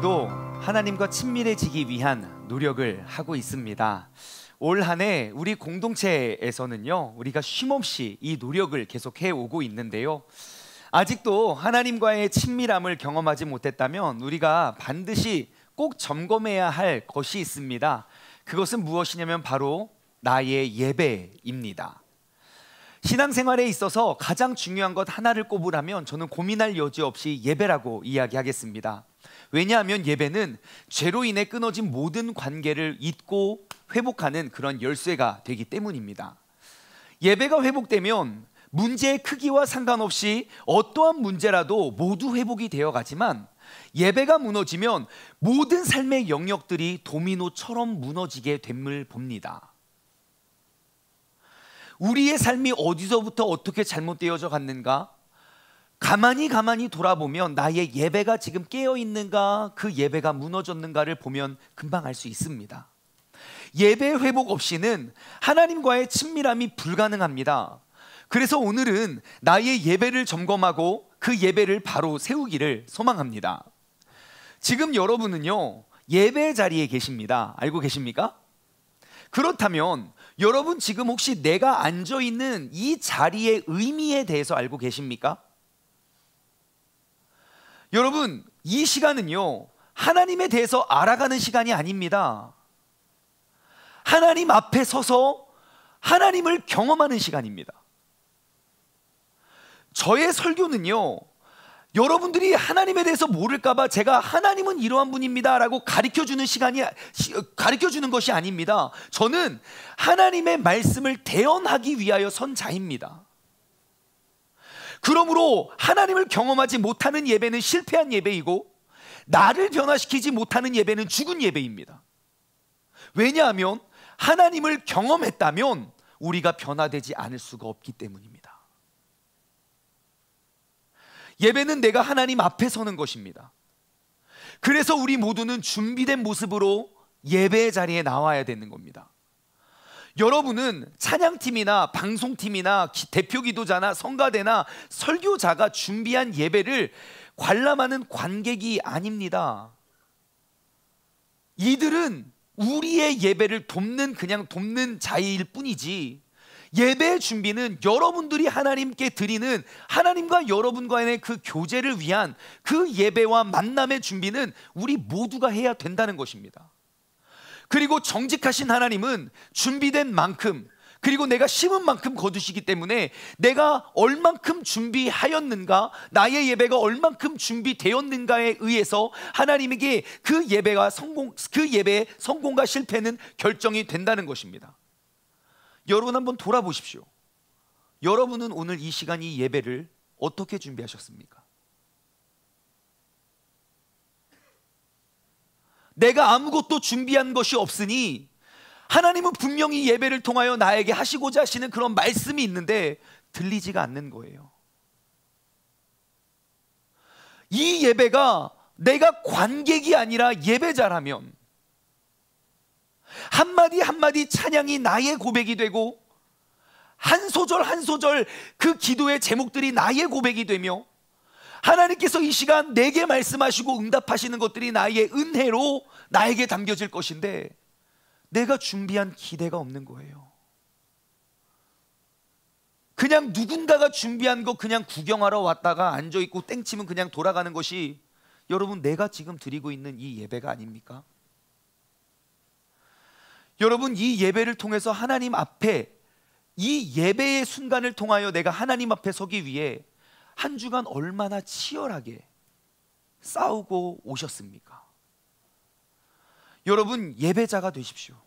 오늘도 하나님과 친밀해지기 위한 노력을 하고 있습니다. 올 한 해 우리 공동체에서는요, 우리가 쉼없이 이 노력을 계속해 오고 있는데요, 아직도 하나님과의 친밀함을 경험하지 못했다면 우리가 반드시 꼭 점검해야 할 것이 있습니다. 그것은 무엇이냐면 바로 나의 예배입니다. 신앙생활에 있어서 가장 중요한 것 하나를 꼽으라면 저는 고민할 여지 없이 예배라고 이야기하겠습니다. 왜냐하면 예배는 죄로 인해 끊어진 모든 관계를 잇고 회복하는 그런 열쇠가 되기 때문입니다. 예배가 회복되면 문제의 크기와 상관없이 어떠한 문제라도 모두 회복이 되어 가지만, 예배가 무너지면 모든 삶의 영역들이 도미노처럼 무너지게 됨을 봅니다. 우리의 삶이 어디서부터 어떻게 잘못되어져 갔는가? 가만히 돌아보면 나의 예배가 지금 깨어있는가, 그 예배가 무너졌는가를 보면 금방 알 수 있습니다. 예배 회복 없이는 하나님과의 친밀함이 불가능합니다. 그래서 오늘은 나의 예배를 점검하고 그 예배를 바로 세우기를 소망합니다. 지금 여러분은요, 예배 자리에 계십니다. 알고 계십니까? 그렇다면 여러분 지금 혹시 내가 앉아있는 이 자리의 의미에 대해서 알고 계십니까? 여러분, 이 시간은요, 하나님에 대해서 알아가는 시간이 아닙니다. 하나님 앞에 서서 하나님을 경험하는 시간입니다. 저의 설교는요, 여러분들이 하나님에 대해서 모를까봐 제가 하나님은 이러한 분입니다 라고 가르쳐주는 것이 아닙니다. 저는 하나님의 말씀을 대언하기 위하여 선 자입니다. 그러므로 하나님을 경험하지 못하는 예배는 실패한 예배이고, 나를 변화시키지 못하는 예배는 죽은 예배입니다. 왜냐하면 하나님을 경험했다면 우리가 변화되지 않을 수가 없기 때문입니다. 예배는 내가 하나님 앞에 서는 것입니다. 그래서 우리 모두는 준비된 모습으로 예배의 자리에 나와야 되는 겁니다. 여러분은 찬양팀이나 방송팀이나 대표 기도자나 성가대나 설교자가 준비한 예배를 관람하는 관객이 아닙니다. 이들은 우리의 예배를 그냥 돕는 자일 뿐이지, 예배의 준비는 여러분들이 하나님께 드리는 하나님과 여러분과의 그 교제를 위한 그 예배와 만남의 준비는 우리 모두가 해야 된다는 것입니다. 그리고 정직하신 하나님은 준비된 만큼, 그리고 내가 심은 만큼 거두시기 때문에 내가 얼만큼 준비하였는가, 나의 예배가 얼만큼 준비되었는가에 의해서 하나님에게 그 예배의 성공과 실패는 결정이 된다는 것입니다. 여러분 한번 돌아보십시오. 여러분은 오늘 이 시간 이 예배를 어떻게 준비하셨습니까? 내가 아무것도 준비한 것이 없으니 하나님은 분명히 예배를 통하여 나에게 하시고자 하시는 그런 말씀이 있는데 들리지가 않는 거예요. 이 예배가 내가 관객이 아니라 예배자라면 한마디 한마디 찬양이 나의 고백이 되고, 한 소절 한 소절 그 기도의 제목들이 나의 고백이 되며, 하나님께서 이 시간 내게 말씀하시고 응답하시는 것들이 나의 은혜로 나에게 담겨질 것인데, 내가 준비한 기대가 없는 거예요. 그냥 누군가가 준비한 거 그냥 구경하러 왔다가 앉아있고 땡치면 그냥 돌아가는 것이 여러분 내가 지금 드리고 있는 이 예배가 아닙니까? 여러분, 이 예배를 통해서 하나님 앞에, 이 예배의 순간을 통하여 내가 하나님 앞에 서기 위해 한 주간 얼마나 치열하게 싸우고 오셨습니까? 여러분, 예배자가 되십시오.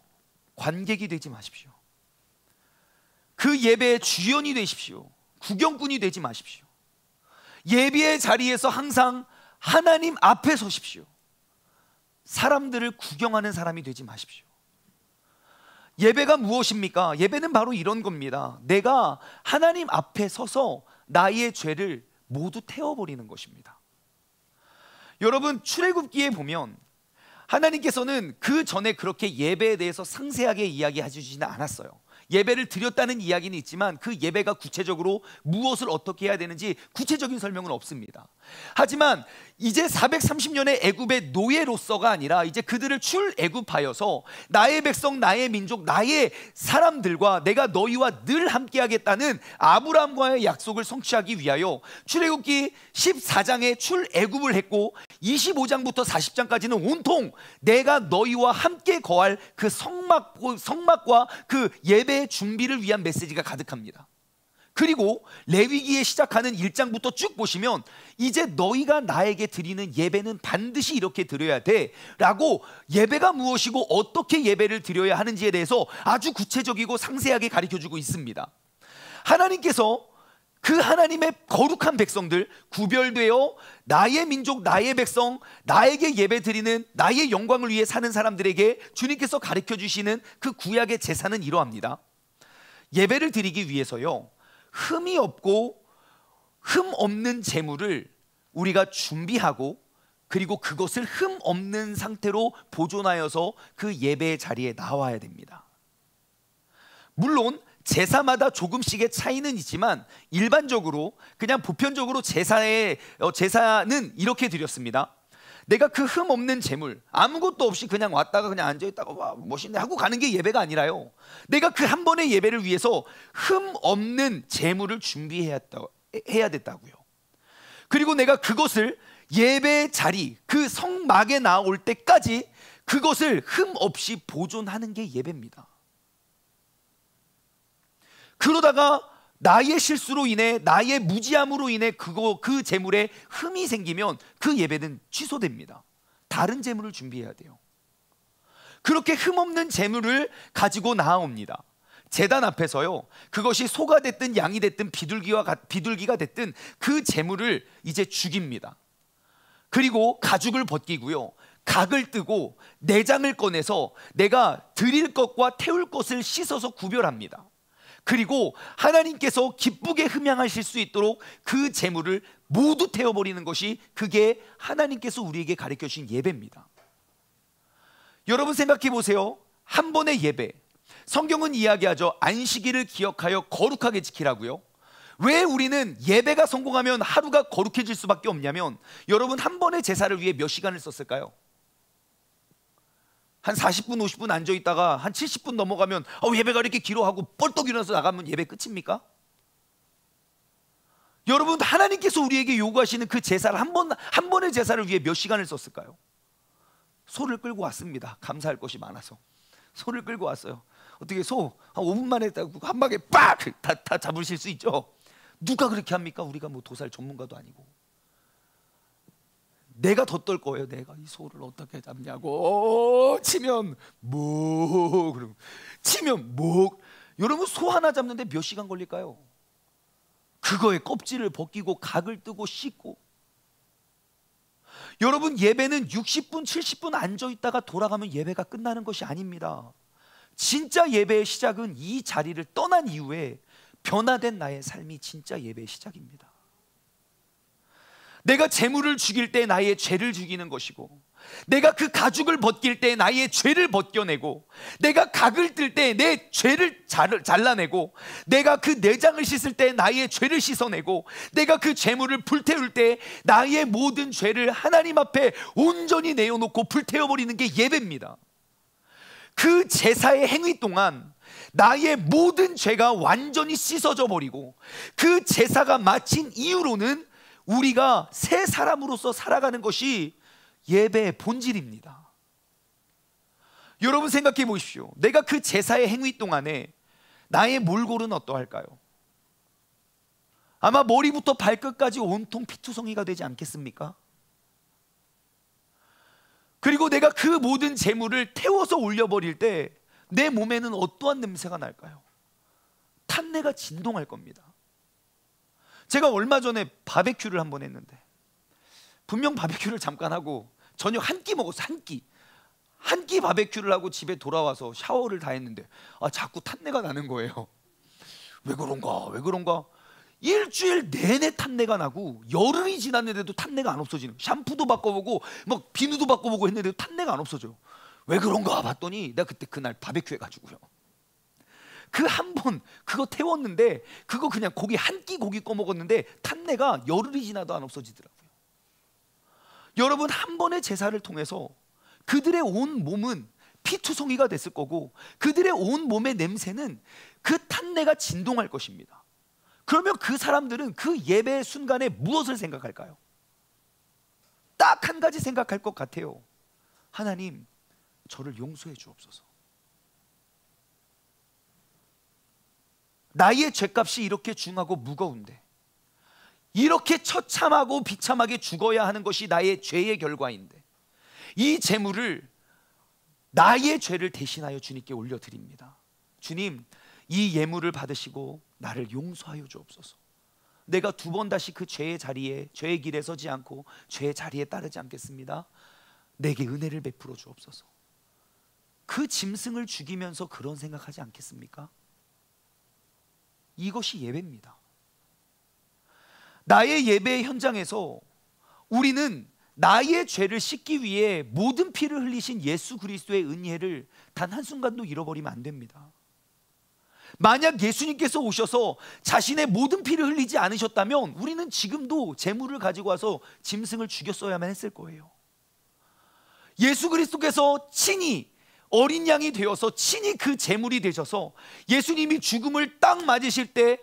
관객이 되지 마십시오. 그 예배의 주연이 되십시오. 구경꾼이 되지 마십시오. 예배의 자리에서 항상 하나님 앞에 서십시오. 사람들을 구경하는 사람이 되지 마십시오. 예배가 무엇입니까? 예배는 바로 이런 겁니다. 내가 하나님 앞에 서서 나의 죄를 모두 태워버리는 것입니다. 여러분, 출애굽기에 보면 하나님께서는 그 전에 그렇게 예배에 대해서 상세하게 이야기해 주시지는 않았어요. 예배를 드렸다는 이야기는 있지만 그 예배가 구체적으로 무엇을 어떻게 해야 되는지 구체적인 설명은 없습니다. 하지만 이제 430년의 애굽의 노예로서가 아니라 이제 그들을 출애굽하여서 나의 백성, 나의 민족, 나의 사람들과 내가 너희와 늘 함께하겠다는 아브라함과의 약속을 성취하기 위하여 출애굽기 14장에 출애굽을 했고 25장부터 40장까지는 온통 내가 너희와 함께 거할 그 성막과 그 예배의 준비를 위한 메시지가 가득합니다. 그리고 레위기에 시작하는 1장부터 쭉 보시면 이제 너희가 나에게 드리는 예배는 반드시 이렇게 드려야 돼 라고 예배가 무엇이고 어떻게 예배를 드려야 하는지에 대해서 아주 구체적이고 상세하게 가르쳐주고 있습니다. 하나님께서 그 하나님의 거룩한 백성들, 구별되어 나의 민족, 나의 백성, 나에게 예배 드리는 나의 영광을 위해 사는 사람들에게 주님께서 가르쳐 주시는 그 구약의 제사는 이러합니다. 예배를 드리기 위해서요, 흠이 없고 흠 없는 제물을 우리가 준비하고 그리고 그것을 흠 없는 상태로 보존하여서 그 예배의 자리에 나와야 됩니다. 물론 제사마다 조금씩의 차이는 있지만 일반적으로 그냥 보편적으로 제사는 이렇게 드렸습니다. 내가 그 흠 없는 제물 아무것도 없이 그냥 왔다가 그냥 앉아있다가 와 멋있네 하고 가는 게 예배가 아니라요, 내가 그 한 번의 예배를 위해서 흠 없는 제물을 준비해야 됐다고요. 그리고 내가 그것을 예배의 자리, 그 성막에 나올 때까지 그것을 흠 없이 보존하는 게 예배입니다. 그러다가 나의 실수로 인해, 나의 무지함으로 인해 그 제물에 흠이 생기면 그 예배는 취소됩니다. 다른 제물을 준비해야 돼요. 그렇게 흠 없는 제물을 가지고 나아옵니다. 제단 앞에서요, 그것이 소가 됐든 양이 됐든 비둘기가 됐든 그 제물을 이제 죽입니다. 그리고 가죽을 벗기고요, 각을 뜨고 내장을 꺼내서 내가 드릴 것과 태울 것을 씻어서 구별합니다. 그리고 하나님께서 기쁘게 흠양하실 수 있도록 그 제물을 모두 태워버리는 것이, 그게 하나님께서 우리에게 가르쳐 주신 예배입니다. 여러분 생각해 보세요. 한 번의 예배, 성경은 이야기하죠. 안식일을 기억하여 거룩하게 지키라고요. 왜 우리는 예배가 성공하면 하루가 거룩해질 수밖에 없냐면, 여러분 한 번의 제사를 위해 몇 시간을 썼을까요? 한 40분 50분 앉아있다가 한 70분 넘어가면 예배가 이렇게 길어하고 뻘떡 일어나서 나가면 예배 끝입니까? 여러분 하나님께서 우리에게 요구하시는 그 제사를 한 번의 제사를 위해 몇 시간을 썼을까요? 소를 끌고 왔습니다. 감사할 것이 많아서 소를 끌고 왔어요. 어떻게 소 한 5분 만에 한 방에 빡! 다 잡으실 수 있죠? 누가 그렇게 합니까? 우리가 뭐 도살 전문가도 아니고. 내가 더 떨 거예요. 내가 이 소를 어떻게 잡냐고. 치면 뭐, 그리고 치면 뭐. 여러분 소 하나 잡는데 몇 시간 걸릴까요? 그거에 껍질을 벗기고 각을 뜨고 씻고. 여러분 예배는 60분 70분 앉아있다가 돌아가면 예배가 끝나는 것이 아닙니다. 진짜 예배의 시작은 이 자리를 떠난 이후에 변화된 나의 삶이 진짜 예배의 시작입니다. 내가 재물을 죽일 때 나의 죄를 죽이는 것이고, 내가 그 가죽을 벗길 때 나의 죄를 벗겨내고, 내가 각을 뜰 때 내 죄를 잘라내고, 내가 그 내장을 씻을 때 나의 죄를 씻어내고, 내가 그 재물을 불태울 때 나의 모든 죄를 하나님 앞에 온전히 내어놓고 불태워버리는 게 예배입니다. 그 제사의 행위 동안 나의 모든 죄가 완전히 씻어져 버리고, 그 제사가 마친 이후로는 우리가 새 사람으로서 살아가는 것이 예배의 본질입니다. 여러분 생각해 보십시오. 내가 그 제사의 행위 동안에 나의 몰골은 어떠할까요? 아마 머리부터 발끝까지 온통 피투성이가 되지 않겠습니까? 그리고 내가 그 모든 재물을 태워서 올려버릴 때 내 몸에는 어떠한 냄새가 날까요? 탄내가 진동할 겁니다. 제가 얼마 전에 바베큐를 한번 했는데, 분명 바베큐를 잠깐 하고 저녁 한 끼 먹었어. 한 끼 바베큐를 하고 집에 돌아와서 샤워를 다 했는데 자꾸 탄내가 나는 거예요. 왜 그런가? 일주일 내내 탄내가 나고, 열흘이 지났는데도 탄내가 안 없어지는, 샴푸도 바꿔보고 막 비누도 바꿔보고 했는데도 탄내가 안 없어져요. 왜 그런가 봤더니 내가 그날 바베큐 해가지고요. 그 한 번 그거 태웠는데 그거 그냥 고기 한 끼 고기 꺼먹었는데 탄내가 열흘이 지나도 안 없어지더라고요. 여러분, 한 번의 제사를 통해서 그들의 온 몸은 피투성이가 됐을 거고 그들의 온 몸의 냄새는 그 탄내가 진동할 것입니다. 그러면 그 사람들은 그 예배 순간에 무엇을 생각할까요? 딱 한 가지 생각할 것 같아요. 하나님, 저를 용서해 주옵소서. 나의 죄값이 이렇게 중하고 무거운데, 이렇게 처참하고 비참하게 죽어야 하는 것이 나의 죄의 결과인데, 이 제물을, 나의 죄를 대신하여 주님께 올려드립니다. 주님, 이 예물을 받으시고 나를 용서하여 주옵소서. 내가 두 번 다시 그 죄의 자리에, 죄의 길에 서지 않고 죄의 자리에 따르지 않겠습니다. 내게 은혜를 베풀어 주옵소서. 그 짐승을 죽이면서 그런 생각하지 않겠습니까? 이것이 예배입니다. 나의 예배 현장에서 우리는 나의 죄를 씻기 위해 모든 피를 흘리신 예수 그리스도의 은혜를 단 한순간도 잃어버리면 안 됩니다. 만약 예수님께서 오셔서 자신의 모든 피를 흘리지 않으셨다면 우리는 지금도 제물을 가지고 와서 짐승을 죽였어야만 했을 거예요. 예수 그리스도께서 친히 어린 양이 되어서 친히 그 제물이 되셔서 예수님이 죽음을 딱 맞으실 때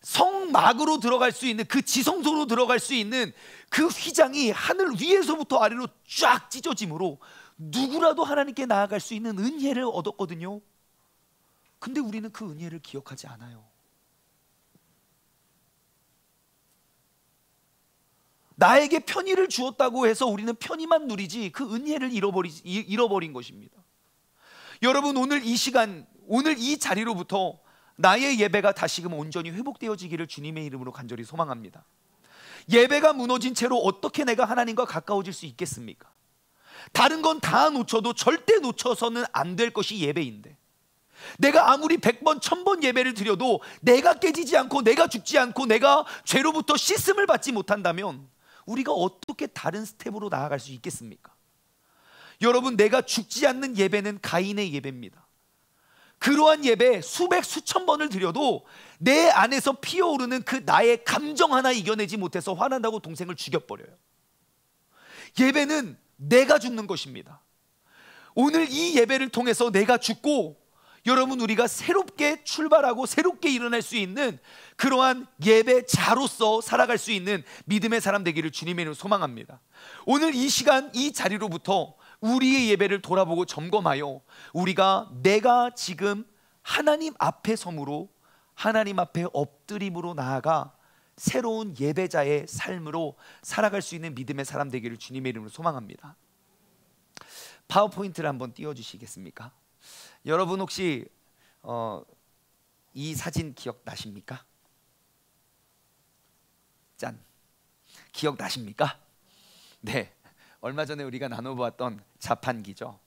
성막으로 들어갈 수 있는, 그 지성소로 들어갈 수 있는 그 휘장이 하늘 위에서부터 아래로 쫙 찢어짐으로 누구라도 하나님께 나아갈 수 있는 은혜를 얻었거든요. 근데 우리는 그 은혜를 기억하지 않아요. 나에게 편의를 주었다고 해서 우리는 편의만 누리지 그 은혜를 잃어버린 것입니다. 여러분, 오늘 이 시간, 오늘 이 자리로부터 나의 예배가 다시금 온전히 회복되어지기를 주님의 이름으로 간절히 소망합니다. 예배가 무너진 채로 어떻게 내가 하나님과 가까워질 수 있겠습니까? 다른 건 다 놓쳐도 절대 놓쳐서는 안 될 것이 예배인데, 내가 아무리 100번 1000번 예배를 드려도 내가 깨지지 않고 내가 죽지 않고 내가 죄로부터 씻음을 받지 못한다면 우리가 어떻게 다른 스텝으로 나아갈 수 있겠습니까? 여러분, 내가 죽지 않는 예배는 가인의 예배입니다. 그러한 예배 수백 수천 번을 드려도 내 안에서 피어오르는 그 나의 감정 하나 이겨내지 못해서 화난다고 동생을 죽여버려요. 예배는 내가 죽는 것입니다. 오늘 이 예배를 통해서 내가 죽고, 여러분, 우리가 새롭게 출발하고 새롭게 일어날 수 있는 그러한 예배자로서 살아갈 수 있는 믿음의 사람 되기를 주님의 이름으로 소망합니다. 오늘 이 시간 이 자리로부터 우리의 예배를 돌아보고 점검하여 우리가 내가 지금 하나님 앞에 섬으로, 하나님 앞에 엎드림으로 나아가 새로운 예배자의 삶으로 살아갈 수 있는 믿음의 사람 되기를 주님의 이름으로 소망합니다. 파워포인트를 한번 띄워주시겠습니까? 여러분, 혹시 이 사진 기억나십니까? 짠! 기억나십니까? 네, 얼마 전에 우리가 나눠보았던 자판기죠.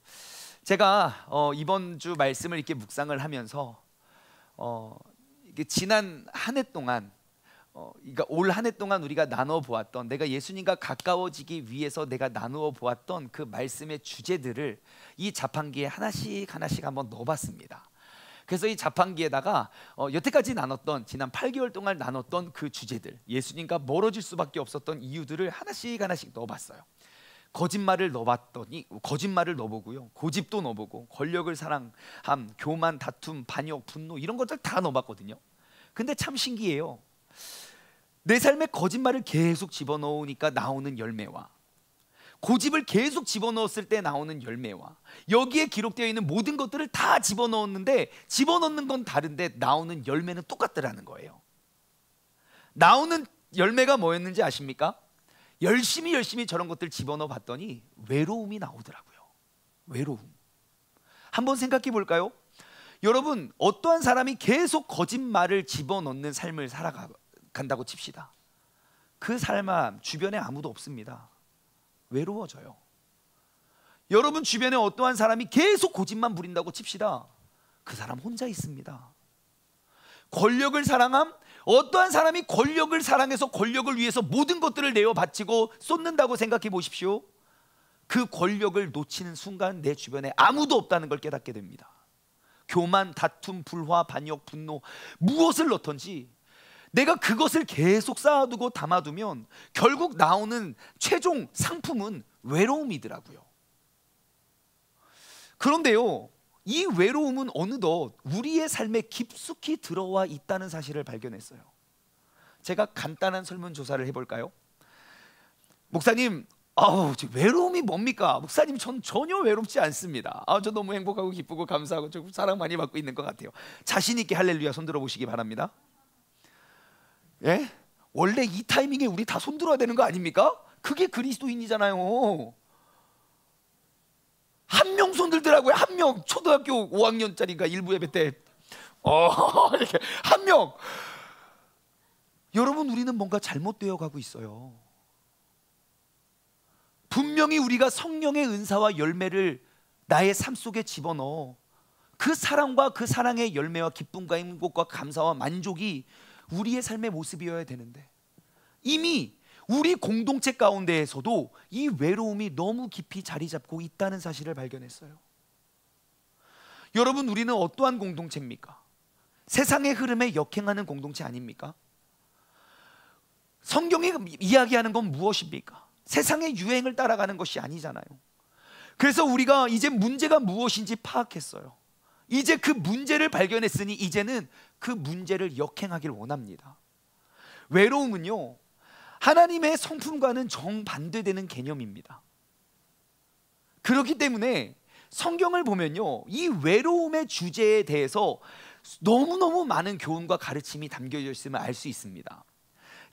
제가 이번 주 말씀을 이렇게 묵상을 하면서 이게 지난 한 해 동안, 그러니까 올 한 해 동안 우리가 나눠보았던, 내가 예수님과 가까워지기 위해서 내가 나누어 보았던 그 말씀의 주제들을 이 자판기에 하나씩 하나씩 한번 넣어봤습니다. 그래서 이 자판기에다가 여태까지 나눴던, 지난 8개월 동안 나눴던 그 주제들, 예수님과 멀어질 수밖에 없었던 이유들을 하나씩 하나씩 넣어봤어요. 거짓말을 넣어봤더니, 거짓말을 넣어보고요, 고집도 넣어보고, 권력을 사랑함, 교만, 다툼, 반역, 분노, 이런 것들 다 넣어봤거든요. 근데 참 신기해요. 내 삶에 거짓말을 계속 집어넣으니까 나오는 열매와, 고집을 계속 집어넣었을 때 나오는 열매와, 여기에 기록되어 있는 모든 것들을 다 집어넣었는데 집어넣는 건 다른데 나오는 열매는 똑같더라는 거예요. 나오는 열매가 뭐였는지 아십니까? 열심히 저런 것들 집어넣어 봤더니 외로움이 나오더라고요. 외로움. 한번 생각해 볼까요? 여러분, 어떠한 사람이 계속 거짓말을 집어넣는 삶을 살아간다고 칩시다. 그 삶 주변에 아무도 없습니다. 외로워져요. 여러분 주변에 어떠한 사람이 계속 고집만 부린다고 칩시다. 그 사람 혼자 있습니다. 권력을 사랑함, 어떠한 사람이 권력을 사랑해서 권력을 위해서 모든 것들을 내어 바치고 쏟는다고 생각해 보십시오. 그 권력을 놓치는 순간 내 주변에 아무도 없다는 걸 깨닫게 됩니다. 교만, 다툼, 불화, 반역, 분노, 무엇을 넣던지 내가 그것을 계속 쌓아두고 담아두면 결국 나오는 최종 상품은 외로움이더라고요. 그런데요, 이 외로움은 어느덧 우리의 삶에 깊숙이 들어와 있다는 사실을 발견했어요. 제가 간단한 설문조사를 해볼까요? 목사님, 외로움이 뭡니까? 목사님, 전 전혀 외롭지 않습니다. 저 너무 행복하고 기쁘고 감사하고 좀 사랑 많이 받고 있는 것 같아요. 자신 있게 할렐루야 손 들어보시기 바랍니다. 예? 원래 이 타이밍에 우리 다 손 들어야 되는 거 아닙니까? 그게 그리스도인이잖아요. 한 명 손 들더라고요. 한 명. 초등학교 5학년짜리가 일부 예배 때 이렇게 한 명. 여러분, 우리는 뭔가 잘못되어 가고 있어요. 분명히 우리가 성령의 은사와 열매를 나의 삶 속에 집어넣어 그 사랑과 그 사랑의 열매와 기쁨과 행복과 감사와 만족이 우리의 삶의 모습이어야 되는데 이미 우리 공동체 가운데에서도 이 외로움이 너무 깊이 자리 잡고 있다는 사실을 발견했어요. 여러분, 우리는 어떠한 공동체입니까? 세상의 흐름에 역행하는 공동체 아닙니까? 성경이 이야기하는 건 무엇입니까? 세상의 유행을 따라가는 것이 아니잖아요. 그래서 우리가 이제 문제가 무엇인지 파악했어요. 이제 그 문제를 발견했으니 이제는 그 문제를 역행하길 원합니다. 외로움은요, 하나님의 성품과는 정반대되는 개념입니다. 그렇기 때문에 성경을 보면요, 이 외로움의 주제에 대해서 너무너무 많은 교훈과 가르침이 담겨져 있음을 알 수 있습니다.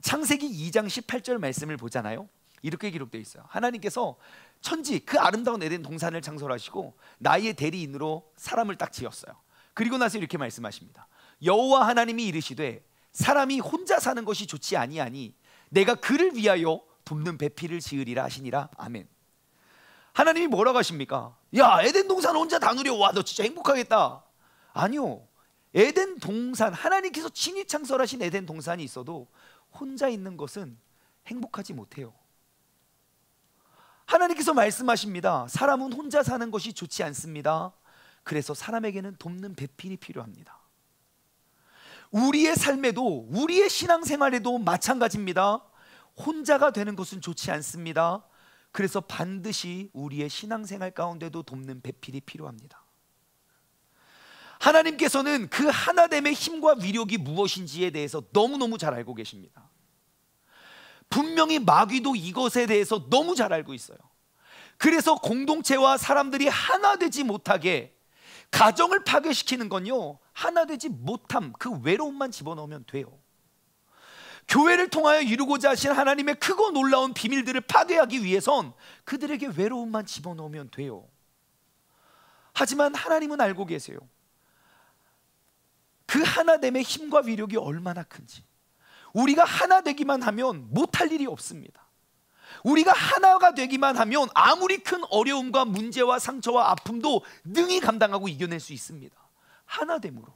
창세기 2장 18절 말씀을 보잖아요. 이렇게 기록되어 있어요. 하나님께서 천지 그 아름다운 에덴 동산을 창설하시고 나의 대리인으로 사람을 딱 지었어요. 그리고 나서 이렇게 말씀하십니다. 여호와 하나님이 이르시되 사람이 혼자 사는 것이 좋지 아니하니 내가 그를 위하여 돕는 배필을 지으리라 하시니라. 아멘. 하나님이 뭐라고 하십니까? 야, 에덴 동산 혼자 다 누려. 와, 너 진짜 행복하겠다. 아니요, 에덴 동산, 하나님께서 친히 창설하신 에덴 동산이 있어도 혼자 있는 것은 행복하지 못해요. 하나님께서 말씀하십니다. 사람은 혼자 사는 것이 좋지 않습니다. 그래서 사람에게는 돕는 배필이 필요합니다. 우리의 삶에도, 우리의 신앙생활에도 마찬가지입니다. 혼자가 되는 것은 좋지 않습니다. 그래서 반드시 우리의 신앙생활 가운데도 돕는 배필이 필요합니다. 하나님께서는 그 하나됨의 힘과 위력이 무엇인지에 대해서 너무너무 잘 알고 계십니다. 분명히 마귀도 이것에 대해서 너무 잘 알고 있어요. 그래서 공동체와 사람들이 하나 되지 못하게 가정을 파괴시키는 건요, 하나 되지 못함, 그 외로움만 집어넣으면 돼요. 교회를 통하여 이루고자 하신 하나님의 크고 놀라운 비밀들을 파괴하기 위해선 그들에게 외로움만 집어넣으면 돼요. 하지만 하나님은 알고 계세요. 그 하나됨의 힘과 위력이 얼마나 큰지. 우리가 하나 되기만 하면 못할 일이 없습니다. 우리가 하나가 되기만 하면 아무리 큰 어려움과 문제와 상처와 아픔도 능히 감당하고 이겨낼 수 있습니다. 하나됨으로.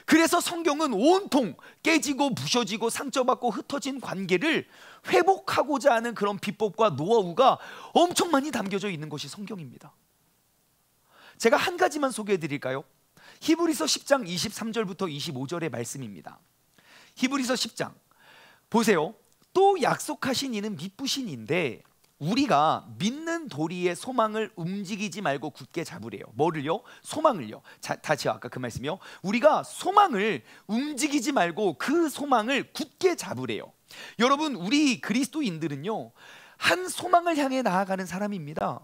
그래서 성경은 온통 깨지고 부셔지고 상처받고 흩어진 관계를 회복하고자 하는 그런 비법과 노하우가 엄청 많이 담겨져 있는 것이 성경입니다. 제가 한 가지만 소개해 드릴까요? 히브리서 10장 23절부터 25절의 말씀입니다. 히브리서 10장 보세요. 또 약속하신 이는 미쁘신 이인데 우리가 믿는 도리의 소망을 움직이지 말고 굳게 잡으래요. 뭐를요? 소망을요. 다시요. 아까 그 말씀이요. 우리가 소망을 움직이지 말고 그 소망을 굳게 잡으래요. 여러분, 우리 그리스도인들은요, 한 소망을 향해 나아가는 사람입니다.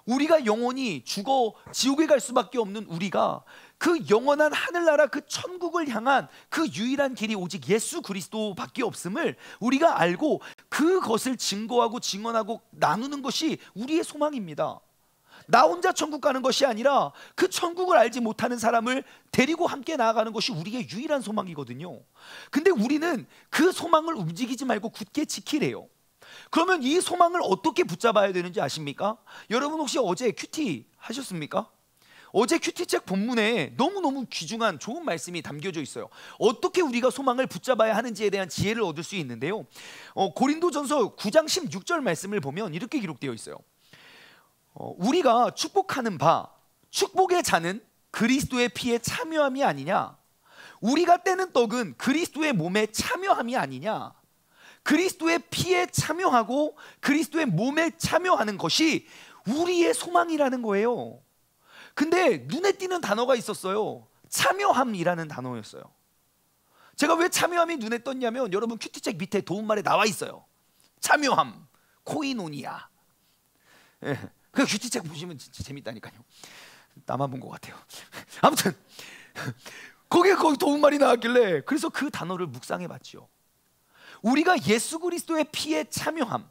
우리가 영원히 죽어 지옥에 갈 수밖에 없는 우리가 그 영원한 하늘나라 그 천국을 향한 그 유일한 길이 오직 예수 그리스도밖에 없음을 우리가 알고 그것을 증거하고 증언하고 나누는 것이 우리의 소망입니다. 나 혼자 천국 가는 것이 아니라 그 천국을 알지 못하는 사람을 데리고 함께 나아가는 것이 우리의 유일한 소망이거든요. 근데 우리는 그 소망을 움직이지 말고 굳게 지키래요. 그러면 이 소망을 어떻게 붙잡아야 되는지 아십니까? 여러분 혹시 어제 큐티 하셨습니까? 어제 큐티책 본문에 너무너무 귀중한 좋은 말씀이 담겨져 있어요. 어떻게 우리가 소망을 붙잡아야 하는지에 대한 지혜를 얻을 수 있는데요, 고린도전서 9장 16절 말씀을 보면 이렇게 기록되어 있어요. 우리가 축복하는 바 축복의 자는 그리스도의 피에 참여함이 아니냐? 우리가 떼는 떡은 그리스도의 몸에 참여함이 아니냐? 그리스도의 피에 참여하고 그리스도의 몸에 참여하는 것이 우리의 소망이라는 거예요. 근데 눈에 띄는 단어가 있었어요. 참여함이라는 단어였어요. 제가 왜 참여함이 눈에 떴냐면, 여러분 큐티책 밑에 도움말에 나와 있어요. 참여함, 코이노니아. 예, 그 큐티책 보시면 진짜 재밌다니까요. 나만 본 것 같아요. 아무튼 거기 도움말이 나왔길래 그래서 그 단어를 묵상해 봤죠. 우리가 예수 그리스도의 피에 참여함,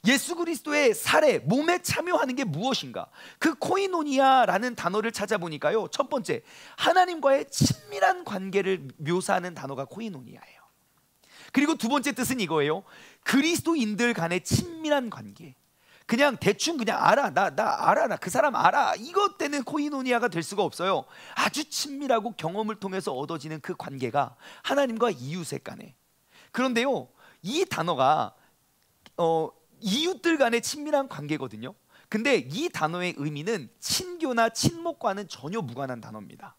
예수 그리스도의 살에, 몸에 참여하는 게 무엇인가? 그 코이노니아라는 단어를 찾아보니까요, 첫 번째, 하나님과의 친밀한 관계를 묘사하는 단어가 코이노니아예요. 그리고 두 번째 뜻은 이거예요. 그리스도인들 간의 친밀한 관계. 그냥 대충 그냥 알아, 나 알아, 나 그 사람 알아, 이것 때는 코이노니아가 될 수가 없어요. 아주 친밀하고 경험을 통해서 얻어지는 그 관계가 하나님과 이웃의 간에. 그런데요, 이 단어가 이웃들 간의 친밀한 관계거든요. 근데 이 단어의 의미는 친교나 친목과는 전혀 무관한 단어입니다.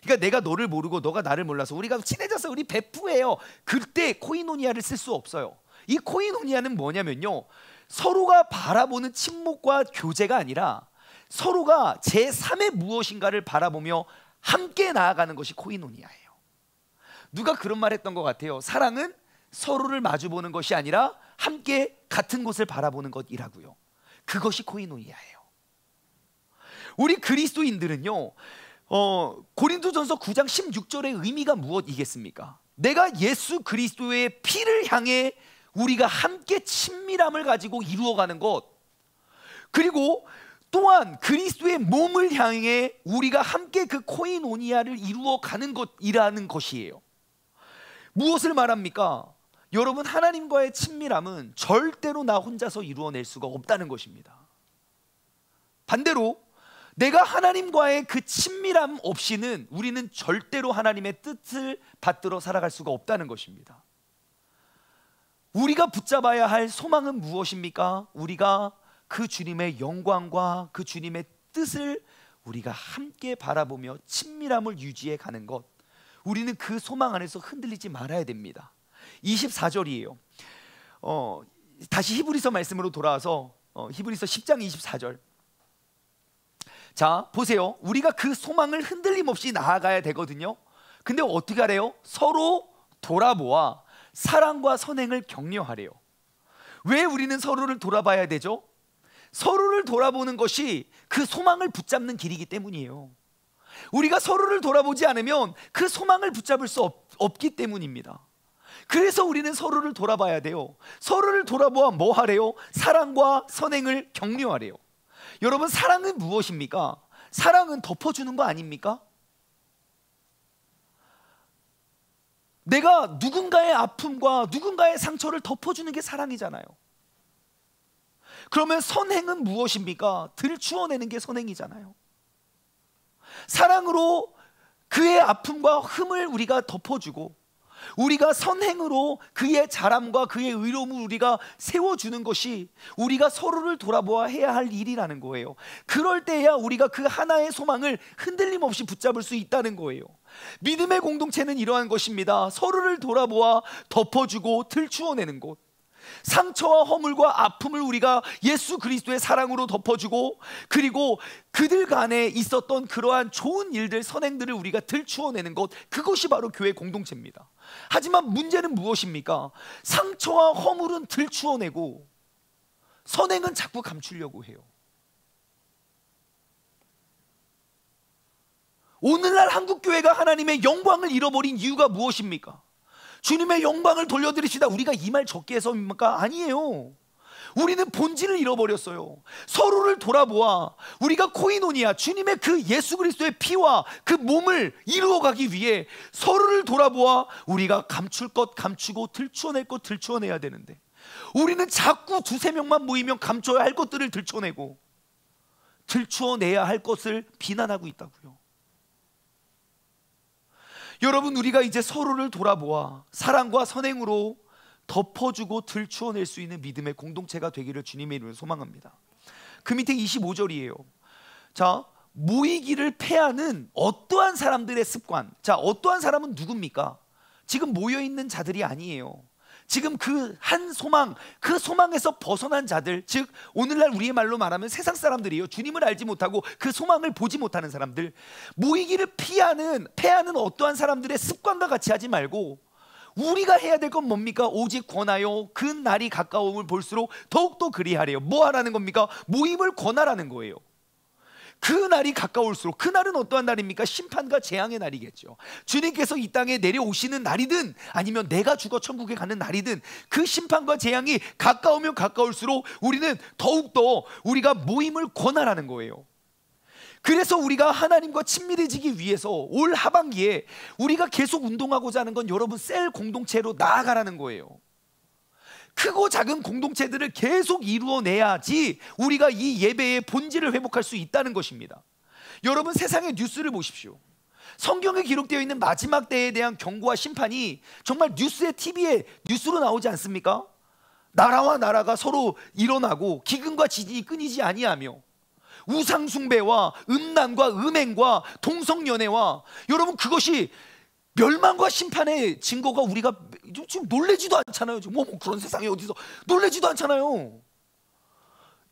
그러니까 내가 너를 모르고 너가 나를 몰라서 우리가 친해져서 우리 베프예요, 그때 코이노니아를 쓸 수 없어요. 이 코이노니아는 뭐냐면요, 서로가 바라보는 친목과 교제가 아니라 서로가 제3의 무엇인가를 바라보며 함께 나아가는 것이 코이노니아예요. 누가 그런 말 했던 것 같아요. 사랑은 서로를 마주보는 것이 아니라 함께 같은 곳을 바라보는 것이라고요. 그것이 코이노니아예요. 우리 그리스도인들은요, 고린도전서 9장 16절의 의미가 무엇이겠습니까? 내가 예수 그리스도의 피를 향해 우리가 함께 친밀함을 가지고 이루어가는 것, 그리고 또한 그리스도의 몸을 향해 우리가 함께 그 코이노니아를 이루어가는 것이라는 것이에요. 무엇을 말합니까? 여러분, 하나님과의 친밀함은 절대로 나 혼자서 이루어낼 수가 없다는 것입니다. 반대로 내가 하나님과의 그 친밀함 없이는 우리는 절대로 하나님의 뜻을 받들어 살아갈 수가 없다는 것입니다. 우리가 붙잡아야 할 소망은 무엇입니까? 우리가 그 주님의 영광과 그 주님의 뜻을 우리가 함께 바라보며 친밀함을 유지해 가는 것, 우리는 그 소망 안에서 흔들리지 말아야 됩니다. 24절이에요. 다시 히브리서 말씀으로 돌아와서 히브리서 10장 24절. 자, 보세요. 우리가 그 소망을 흔들림 없이 나아가야 되거든요. 근데 어떻게 하래요? 서로 돌아보아 사랑과 선행을 격려하래요. 왜 우리는 서로를 돌아봐야 되죠? 서로를 돌아보는 것이 그 소망을 붙잡는 길이기 때문이에요. 우리가 서로를 돌아보지 않으면 그 소망을 붙잡을 수 없기 때문입니다. 그래서 우리는 서로를 돌아봐야 돼요. 서로를 돌아보아 뭐 하래요? 사랑과 선행을 격려하래요. 여러분, 사랑은 무엇입니까? 사랑은 덮어주는 거 아닙니까? 내가 누군가의 아픔과 누군가의 상처를 덮어주는 게 사랑이잖아요. 그러면 선행은 무엇입니까? 들추어내는 게 선행이잖아요. 사랑으로 그의 아픔과 흠을 우리가 덮어주고, 우리가 선행으로 그의 자람과 그의 의로움을 우리가 세워주는 것이 우리가 서로를 돌아보아 해야 할 일이라는 거예요. 그럴 때야 우리가 그 하나의 소망을 흔들림 없이 붙잡을 수 있다는 거예요. 믿음의 공동체는 이러한 것입니다. 서로를 돌아보아 덮어주고 들추어내는 것, 상처와 허물과 아픔을 우리가 예수 그리스도의 사랑으로 덮어주고, 그리고 그들 간에 있었던 그러한 좋은 일들, 선행들을 우리가 들추어내는 것, 그것이 바로 교회 공동체입니다. 하지만 문제는 무엇입니까? 상처와 허물은 들추어내고 선행은 자꾸 감추려고 해요. 오늘날 한국교회가 하나님의 영광을 잃어버린 이유가 무엇입니까? 주님의 영광을 돌려드립시다, 우리가 이 말 적게 해서입니까? 아니에요. 우리는 본질을 잃어버렸어요. 서로를 돌아보아 우리가 코이노니아, 주님의 그 예수 그리스도의 피와 그 몸을 이루어가기 위해 서로를 돌아보아 우리가 감출 것 감추고 들추어낼 것 들추어내야 되는데, 우리는 자꾸 두세 명만 모이면 감춰야 할 것들을 들춰내고 들추어내야 할 것을 비난하고 있다고요. 여러분, 우리가 이제 서로를 돌아보아 사랑과 선행으로 덮어주고 들추어낼 수 있는 믿음의 공동체가 되기를 주님의 이름으로 소망합니다. 그 밑에 25절이에요. 자, 모이기를 패하는 어떠한 사람들의 습관. 자, 어떠한 사람은 누굽니까? 지금 모여있는 자들이 아니에요. 지금 그 한 소망, 그 소망에서 벗어난 자들, 즉 오늘날 우리의 말로 말하면 세상 사람들이에요. 주님을 알지 못하고 그 소망을 보지 못하는 사람들. 모이기를 패하는 어떠한 사람들의 습관과 같이 하지 말고 우리가 해야 될 건 뭡니까? 오직 권하여 그 날이 가까움을 볼수록 더욱더 그리하래요. 뭐 하라는 겁니까? 모임을 권하라는 거예요. 그 날이 가까울수록, 그 날은 어떠한 날입니까? 심판과 재앙의 날이겠죠. 주님께서 이 땅에 내려오시는 날이든 아니면 내가 죽어 천국에 가는 날이든 그 심판과 재앙이 가까우면 가까울수록 우리는 더욱더 우리가 모임을 권하라는 거예요. 그래서 우리가 하나님과 친밀해지기 위해서 올 하반기에 우리가 계속 운동하고자 하는 건 여러분 셀 공동체로 나아가라는 거예요. 크고 작은 공동체들을 계속 이루어내야지 우리가 이 예배의 본질을 회복할 수 있다는 것입니다. 여러분 세상의 뉴스를 보십시오. 성경에 기록되어 있는 마지막 때에 대한 경고와 심판이 정말 뉴스에, TV에 뉴스로 나오지 않습니까? 나라와 나라가 서로 일어나고 기근과 지진이 끊이지 아니하며 우상숭배와 음란과 음행과 동성연애와, 여러분 그것이 멸망과 심판의 증거가 우리가 지금 놀래지도 않잖아요. 뭐 그런 세상에 어디서 놀래지도 않잖아요.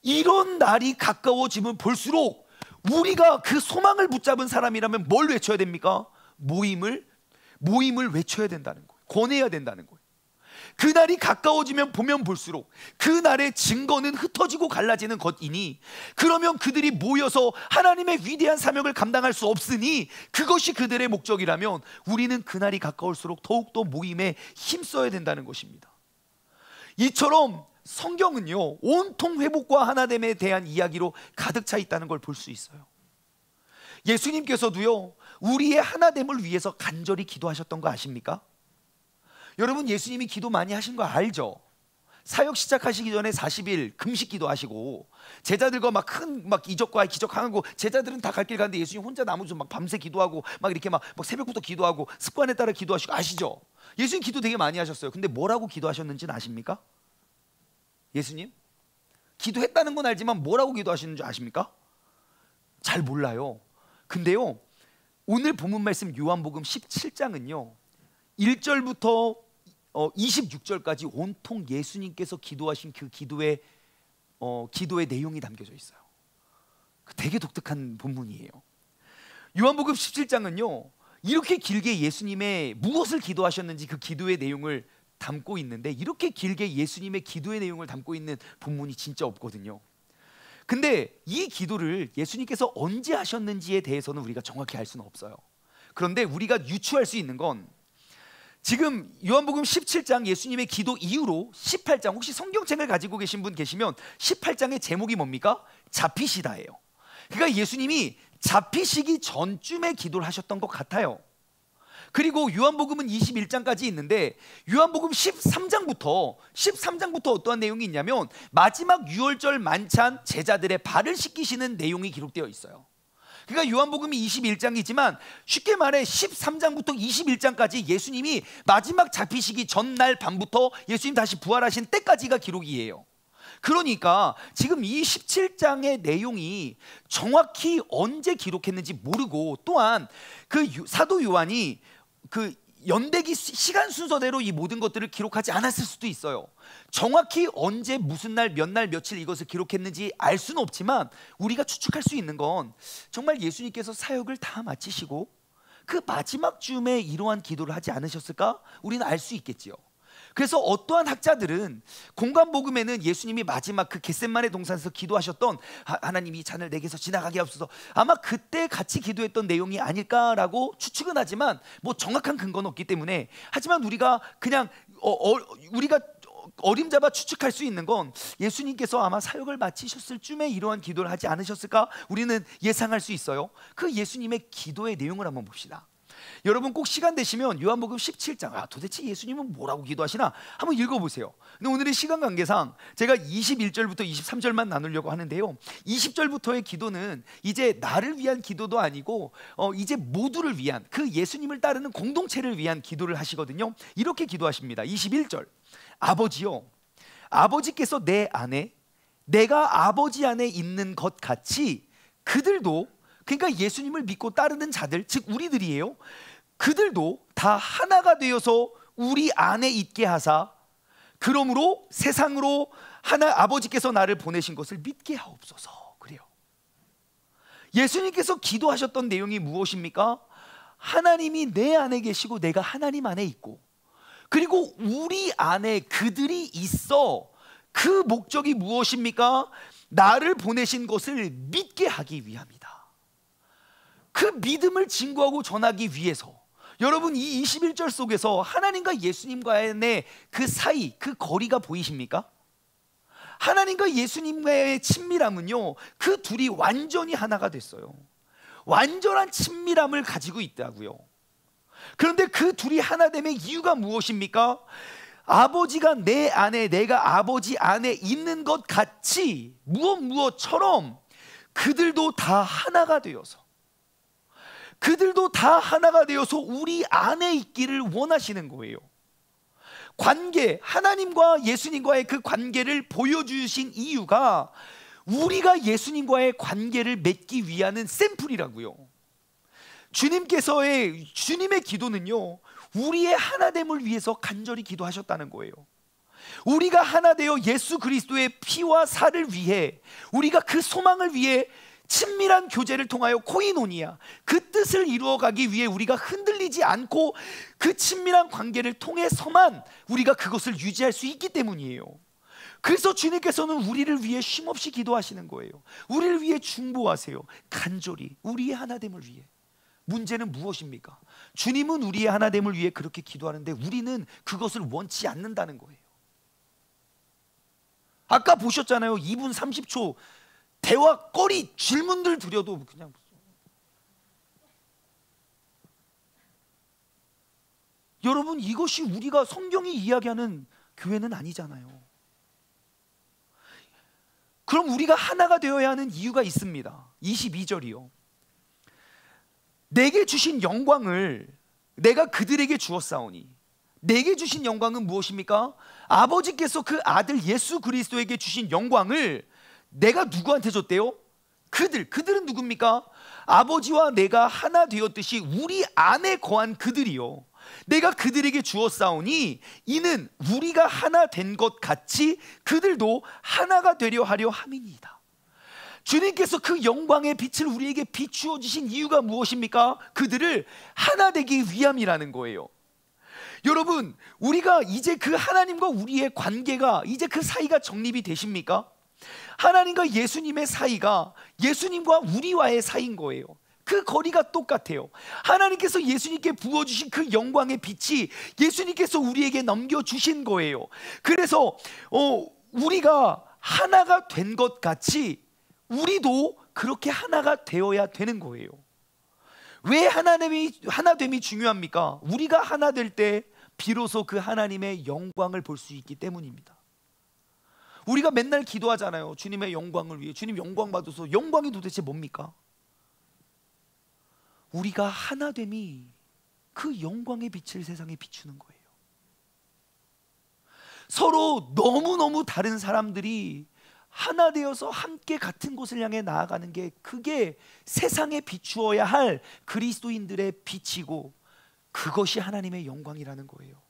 이런 날이 가까워지면 볼수록 우리가 그 소망을 붙잡은 사람이라면 뭘 외쳐야 됩니까? 모임을 외쳐야 된다는 거예요. 권해야 된다는 거예요. 그 날이 가까워지면 보면 볼수록 그 날의 증거는 흩어지고 갈라지는 것이니, 그러면 그들이 모여서 하나님의 위대한 사명을 감당할 수 없으니 그것이 그들의 목적이라면 우리는 그 날이 가까울수록 더욱더 모임에 힘써야 된다는 것입니다. 이처럼 성경은요 온통 회복과 하나됨에 대한 이야기로 가득 차 있다는 걸 볼 수 있어요. 예수님께서도요 우리의 하나됨을 위해서 간절히 기도하셨던 거 아십니까? 여러분 예수님이 기도 많이 하신 거 알죠? 사역 시작하시기 전에 40일 금식 기도하시고 제자들과 막 이적과 기적하고, 제자들은 다 갈 길 가는데 예수님 혼자 나무에서 막 밤새 기도하고 막 이렇게 막 새벽부터 기도하고 습관에 따라 기도하시고, 아시죠? 예수님 기도 되게 많이 하셨어요. 근데 뭐라고 기도하셨는지는 아십니까? 예수님 기도했다는 건 알지만 뭐라고 기도하시는 줄 아십니까? 잘 몰라요. 근데요 오늘 본문 말씀 요한복음 17장은요 1절부터 26절까지 온통 예수님께서 기도하신 그 기도의 내용이 담겨져 있어요. 되게 독특한 본문이에요. 요한복음 17장은요 이렇게 길게 예수님의 무엇을 기도하셨는지 그 기도의 내용을 담고 있는데, 이렇게 길게 예수님의 기도의 내용을 담고 있는 본문이 진짜 없거든요. 근데 이 기도를 예수님께서 언제 하셨는지에 대해서는 우리가 정확히 알 수는 없어요. 그런데 우리가 유추할 수 있는 건 지금 요한복음 17장 예수님의 기도 이후로 18장, 혹시 성경책을 가지고 계신 분 계시면 18장의 제목이 뭡니까? 잡히시다예요. 그러니까 예수님이 잡히시기 전쯤에 기도를 하셨던 것 같아요. 그리고 요한복음은 21장까지 있는데 요한복음 13장부터 어떠한 내용이 있냐면 마지막 유월절 만찬 제자들의 발을 씻기시는 내용이 기록되어 있어요. 그러니까 요한복음이 21장이지만 쉽게 말해 13장부터 21장까지 예수님이 마지막 잡히시기 전날 밤부터 예수님 다시 부활하신 때까지가 기록이에요. 그러니까 지금 이 17장의 내용이 정확히 언제 기록했는지 모르고, 또한 그 사도 요한이 그 연대기 시간 순서대로 이 모든 것들을 기록하지 않았을 수도 있어요. 정확히 언제 무슨 날 몇 날 며칠 이것을 기록했는지 알 수는 없지만 우리가 추측할 수 있는 건 정말 예수님께서 사역을 다 마치시고 그 마지막 쯤에 이러한 기도를 하지 않으셨을까? 우리는 알 수 있겠지요. 그래서 어떠한 학자들은 공관복음에는 예수님이 마지막 그 겟셋마네 동산에서 기도하셨던 하나님 이 잔을 내게서 지나가게 하옵소서, 아마 그때 같이 기도했던 내용이 아닐까라고 추측은 하지만 뭐 정확한 근거는 없기 때문에, 하지만 우리가 그냥 우리가 어림잡아 추측할 수 있는 건 예수님께서 아마 사역을 마치셨을 쯤에 이러한 기도를 하지 않으셨을까? 우리는 예상할 수 있어요. 그 예수님의 기도의 내용을 한번 봅시다. 여러분 꼭 시간 되시면 요한복음 17장 도대체 예수님은 뭐라고 기도하시나 한번 읽어보세요. 근데 오늘의 시간 관계상 제가 21절부터 23절만 나누려고 하는데요, 20절부터의 기도는 이제 나를 위한 기도도 아니고 이제 모두를 위한, 그 예수님을 따르는 공동체를 위한 기도를 하시거든요. 이렇게 기도하십니다. 21절, 아버지요, 아버지께서 내 안에 내가 아버지 안에 있는 것 같이 그들도 그러니까 예수님을 믿고 따르는 자들, 즉 우리들이에요. 그들도 다 하나가 되어서 우리 안에 있게 하사 그러므로 세상으로 하나 아버지께서 나를 보내신 것을 믿게 하옵소서. 그래요. 예수님께서 기도하셨던 내용이 무엇입니까? 하나님이 내 안에 계시고 내가 하나님 안에 있고, 그리고 우리 안에 그들이 있어. 그 목적이 무엇입니까? 나를 보내신 것을 믿게 하기 위함이다. 그 믿음을 증거하고 전하기 위해서 여러분, 이 21절 속에서 하나님과 예수님과의 그 사이, 그 거리가 보이십니까? 하나님과 예수님과의 친밀함은요, 그 둘이 완전히 하나가 됐어요. 완전한 친밀함을 가지고 있다고요. 그런데 그 둘이 하나됨의 이유가 무엇입니까? 아버지가 내 안에, 내가 아버지 안에 있는 것 같이 무엇처럼 그들도 다 하나가 되어서, 그들도 다 하나가 되어서 우리 안에 있기를 원하시는 거예요. 관계, 하나님과 예수님과의 그 관계를 보여주신 이유가 우리가 예수님과의 관계를 맺기 위한 샘플이라고요. 주님의 기도는요, 우리의 하나됨을 위해서 간절히 기도하셨다는 거예요. 우리가 하나 되어 예수 그리스도의 피와 살을 위해, 우리가 그 소망을 위해 친밀한 교제를 통하여 코이노니아, 그 뜻을 이루어가기 위해 우리가 흔들리지 않고 그 친밀한 관계를 통해서만 우리가 그것을 유지할 수 있기 때문이에요. 그래서 주님께서는 우리를 위해 쉼없이 기도하시는 거예요. 우리를 위해 중보하세요. 간절히 우리의 하나됨을 위해. 문제는 무엇입니까? 주님은 우리의 하나됨을 위해 그렇게 기도하는데 우리는 그것을 원치 않는다는 거예요. 아까 보셨잖아요. 2분 30초 대화 거리 질문들 드려도 그냥, 여러분, 이것이 우리가 성경이 이야기하는 교회는 아니잖아요. 그럼 우리가 하나가 되어야 하는 이유가 있습니다. 22절이요. 내게 주신 영광을 내가 그들에게 주었사오니. 내게 주신 영광은 무엇입니까? 아버지께서 그 아들 예수 그리스도에게 주신 영광을 내가 누구한테 줬대요? 그들은 누굽니까? 아버지와 내가 하나 되었듯이 우리 안에 거한 그들이요, 내가 그들에게 주었사오니 이는 우리가 하나 된 것 같이 그들도 하나가 되려 하려 함이니이다. 주님께서 그 영광의 빛을 우리에게 비추어 주신 이유가 무엇입니까? 그들을 하나 되기 위함이라는 거예요. 여러분, 우리가 이제 그 하나님과 우리의 관계가, 이제 그 사이가 정립이 되십니까? 하나님과 예수님의 사이가 예수님과 우리와의 사이인 거예요. 그 거리가 똑같아요. 하나님께서 예수님께 부어주신 그 영광의 빛이 예수님께서 우리에게 넘겨주신 거예요. 그래서 우리가 하나가 된 것 같이 우리도 그렇게 하나가 되어야 되는 거예요. 왜 하나됨이 중요합니까? 우리가 하나 될 때 비로소 그 하나님의 영광을 볼 수 있기 때문입니다. 우리가 맨날 기도하잖아요. 주님의 영광을 위해. 주님 영광 받아서. 영광이 도대체 뭡니까? 우리가 하나됨이 그 영광의 빛을 세상에 비추는 거예요. 서로 너무너무 다른 사람들이 하나 되어서 함께 같은 곳을 향해 나아가는 게, 그게 세상에 비추어야 할 그리스도인들의 빛이고 그것이 하나님의 영광이라는 거예요.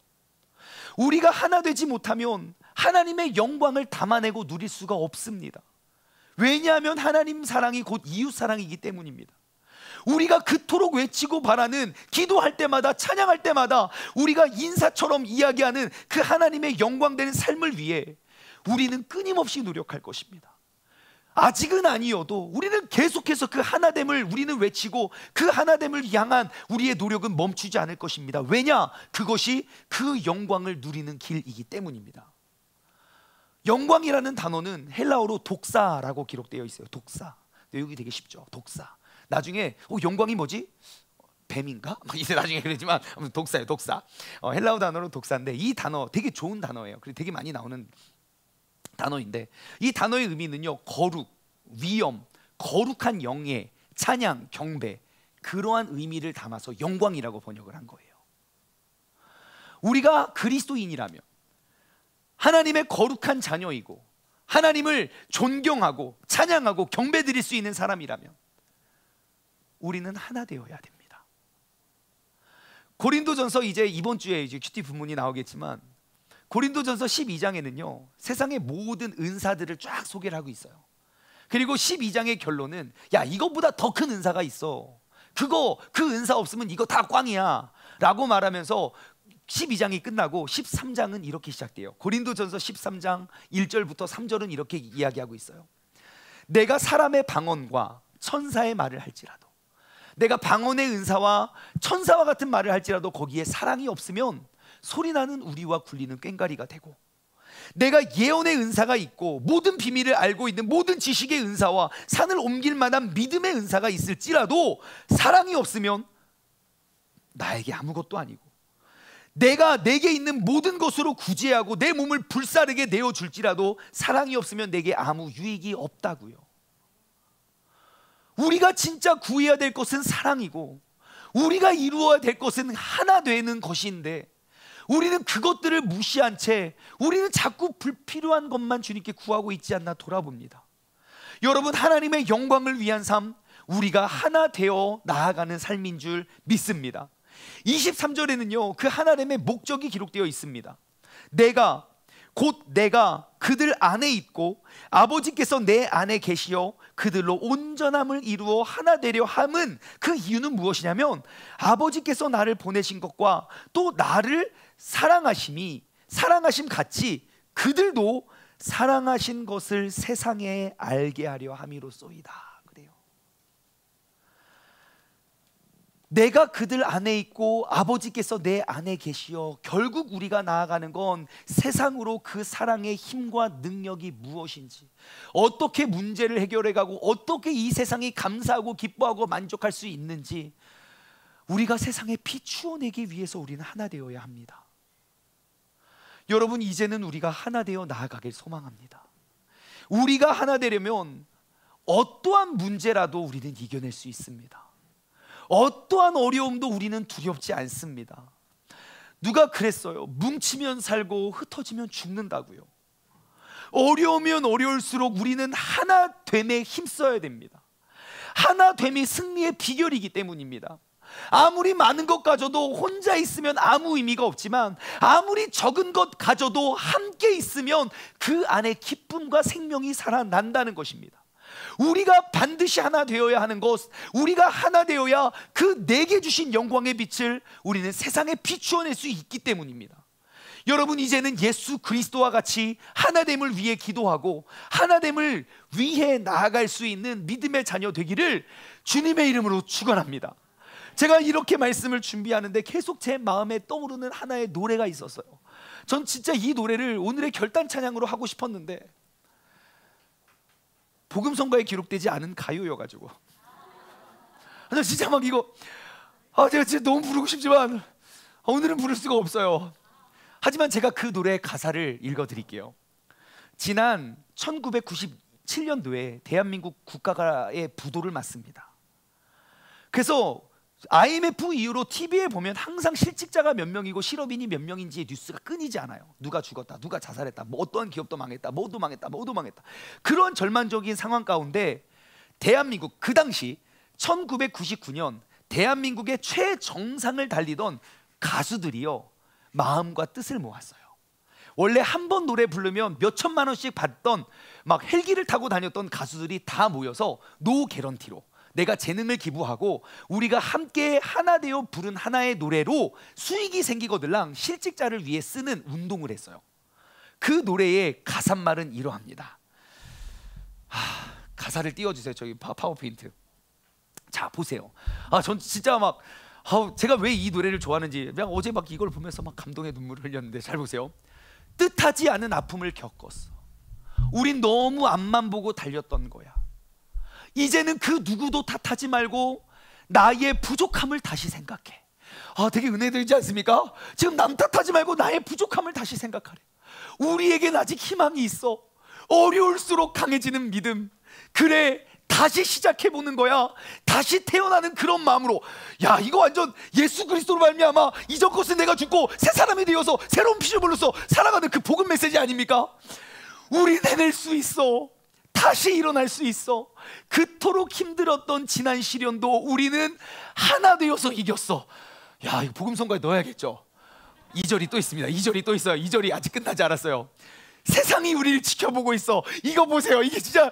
우리가 하나 되지 못하면 하나님의 영광을 담아내고 누릴 수가 없습니다. 왜냐하면 하나님 사랑이 곧 이웃 사랑이기 때문입니다. 우리가 그토록 외치고 바라는, 기도할 때마다, 찬양할 때마다 우리가 인사처럼 이야기하는 그 하나님의 영광되는 삶을 위해 우리는 끊임없이 노력할 것입니다. 아직은 아니어도 우리는 계속해서 그 하나됨을 우리는 외치고 그 하나됨을 향한 우리의 노력은 멈추지 않을 것입니다. 왜냐? 그것이 그 영광을 누리는 길이기 때문입니다. 영광이라는 단어는 헬라어로 독사라고 기록되어 있어요. 독사. 여기 되게 쉽죠. 독사. 나중에 영광이 뭐지? 뱀인가? 이제 나중에 그러지만 독사예요. 독사. 헬라어 단어로 독사인데, 이 단어 되게 좋은 단어예요. 그리고 되게 많이 나오는 단어인데, 이 단어의 의미는요, 거룩, 위엄, 거룩한 영예, 찬양, 경배, 그러한 의미를 담아서 영광이라고 번역을 한 거예요. 우리가 그리스도인이라면, 하나님의 거룩한 자녀이고 하나님을 존경하고 찬양하고 경배드릴 수 있는 사람이라면, 우리는 하나 되어야 됩니다. 고린도전서, 이제 이번 주에 이제 큐티 부문이 나오겠지만, 고린도전서 12장에는요 세상의 모든 은사들을 쫙 소개를 하고 있어요. 그리고 12장의 결론은, 야, 이것보다 더 큰 은사가 있어. 그 은사 없으면 이거 다 꽝이야 라고 말하면서 12장이 끝나고 13장은 이렇게 시작돼요. 고린도전서 13장 1절부터 3절은 이렇게 이야기하고 있어요. 내가 사람의 방언과 천사의 말을 할지라도, 내가 방언의 은사와 천사와 같은 말을 할지라도 거기에 사랑이 없으면 소리나는 우리와 굴리는 꽹과리가 되고, 내가 예언의 은사가 있고 모든 비밀을 알고 있는 모든 지식의 은사와 산을 옮길 만한 믿음의 은사가 있을지라도 사랑이 없으면 나에게 아무것도 아니고, 내가 내게 있는 모든 것으로 구제하고 내 몸을 불사르게 내어줄지라도 사랑이 없으면 내게 아무 유익이 없다고요. 우리가 진짜 구해야 될 것은 사랑이고, 우리가 이루어야 될 것은 하나 되는 것인데, 우리는 그것들을 무시한 채 우리는 자꾸 불필요한 것만 주님께 구하고 있지 않나 돌아봅니다. 여러분, 하나님의 영광을 위한 삶, 우리가 하나 되어 나아가는 삶인 줄 믿습니다. 23절에는요 그 하나님의 목적이 기록되어 있습니다. 내가 그들 안에 있고 아버지께서 내 안에 계시어 그들로 온전함을 이루어 하나 되려 함은, 그 이유는 무엇이냐면 아버지께서 나를 보내신 것과 또 나를 사랑하심 같이 그들도 사랑하신 것을 세상에 알게 하려 함이로소이다. 내가 그들 안에 있고 아버지께서 내 안에 계시어, 결국 우리가 나아가는 건 세상으로 그 사랑의 힘과 능력이 무엇인지, 어떻게 문제를 해결해가고 어떻게 이 세상이 감사하고 기뻐하고 만족할 수 있는지, 우리가 세상에 비추어내기 위해서 우리는 하나 되어야 합니다. 여러분, 이제는 우리가 하나 되어 나아가길 소망합니다. 우리가 하나 되려면 어떠한 문제라도 우리는 이겨낼 수 있습니다. 어떠한 어려움도 우리는 두렵지 않습니다. 누가 그랬어요? 뭉치면 살고 흩어지면 죽는다고요. 어려우면 어려울수록 우리는 하나됨에 힘써야 됩니다. 하나됨이 승리의 비결이기 때문입니다. 아무리 많은 것 가져도 혼자 있으면 아무 의미가 없지만, 아무리 적은 것 가져도 함께 있으면 그 안에 기쁨과 생명이 살아난다는 것입니다. 우리가 반드시 하나 되어야 하는 것, 우리가 하나 되어야 그 내게 주신 영광의 빛을 우리는 세상에 비추어낼 수 있기 때문입니다. 여러분, 이제는 예수 그리스도와 같이 하나됨을 위해 기도하고 하나됨을 위해 나아갈 수 있는 믿음의 자녀 되기를 주님의 이름으로 축원합니다. 제가 이렇게 말씀을 준비하는데 계속 제 마음에 떠오르는 하나의 노래가 있었어요. 전 진짜 이 노래를 오늘의 결단 찬양으로 하고 싶었는데 복음성가에 기록되지 않은 가요여가지고, 진짜 막 이거 제가 진짜 너무 부르고 싶지만 오늘은 부를 수가 없어요. 하지만 제가 그 노래의 가사를 읽어드릴게요. 지난 1997년도에 대한민국 국가가의 부도를 맞습니다. 그래서 IMF 이후로 TV에 보면 항상 실직자가 몇 명이고 실업인이 몇 명인지의 뉴스가 끊이지 않아요. 누가 죽었다, 누가 자살했다, 뭐 어떠한 기업도 망했다, 모두 망했다. 그런 절망적인 상황 가운데 대한민국, 그 당시 1999년 대한민국의 최정상을 달리던 가수들이요 마음과 뜻을 모았어요. 원래 한 번 노래 부르면 몇 천만 원씩 받던, 막 헬기를 타고 다녔던 가수들이 다 모여서 노 개런티로 내가 재능을 기부하고 우리가 함께 하나 되어 부른 하나의 노래로 수익이 생기거들랑 실직자를 위해 쓰는 운동을 했어요. 그 노래의 가사말은 이러합니다. 가사를 띄워주세요. 저기 파워포인트. 자, 보세요. 전 진짜 막 제가 왜 이 노래를 좋아하는지, 그냥 어제 막 이걸 보면서 막 감동의 눈물을 흘렸는데, 잘 보세요. 뜻하지 않은 아픔을 겪었어. 우린 너무 앞만 보고 달렸던 거야. 이제는 그 누구도 탓하지 말고 나의 부족함을 다시 생각해. 되게 은혜되지 않습니까? 지금 남 탓하지 말고 나의 부족함을 다시 생각하래. 우리에겐 아직 희망이 있어. 어려울수록 강해지는 믿음. 그래, 다시 시작해보는 거야. 다시 태어나는 그런 마음으로. 야, 이거 완전 예수 그리스도로 말미암아 이전 것은 내가 죽고 새 사람이 되어서 새로운 피조물로서 살아가는 그 복음 메시지 아닙니까? 우리 해낼 수 있어. 다시 일어날 수 있어. 그토록 힘들었던 지난 시련도 우리는 하나 되어서 이겼어. 야, 이거 복음성가에 넣어야겠죠. 2절이 또 있습니다. 2절이 또 있어요. 2절이 아직 끝나지 않았어요. 세상이 우리를 지켜보고 있어. 이거 보세요. 이게 진짜,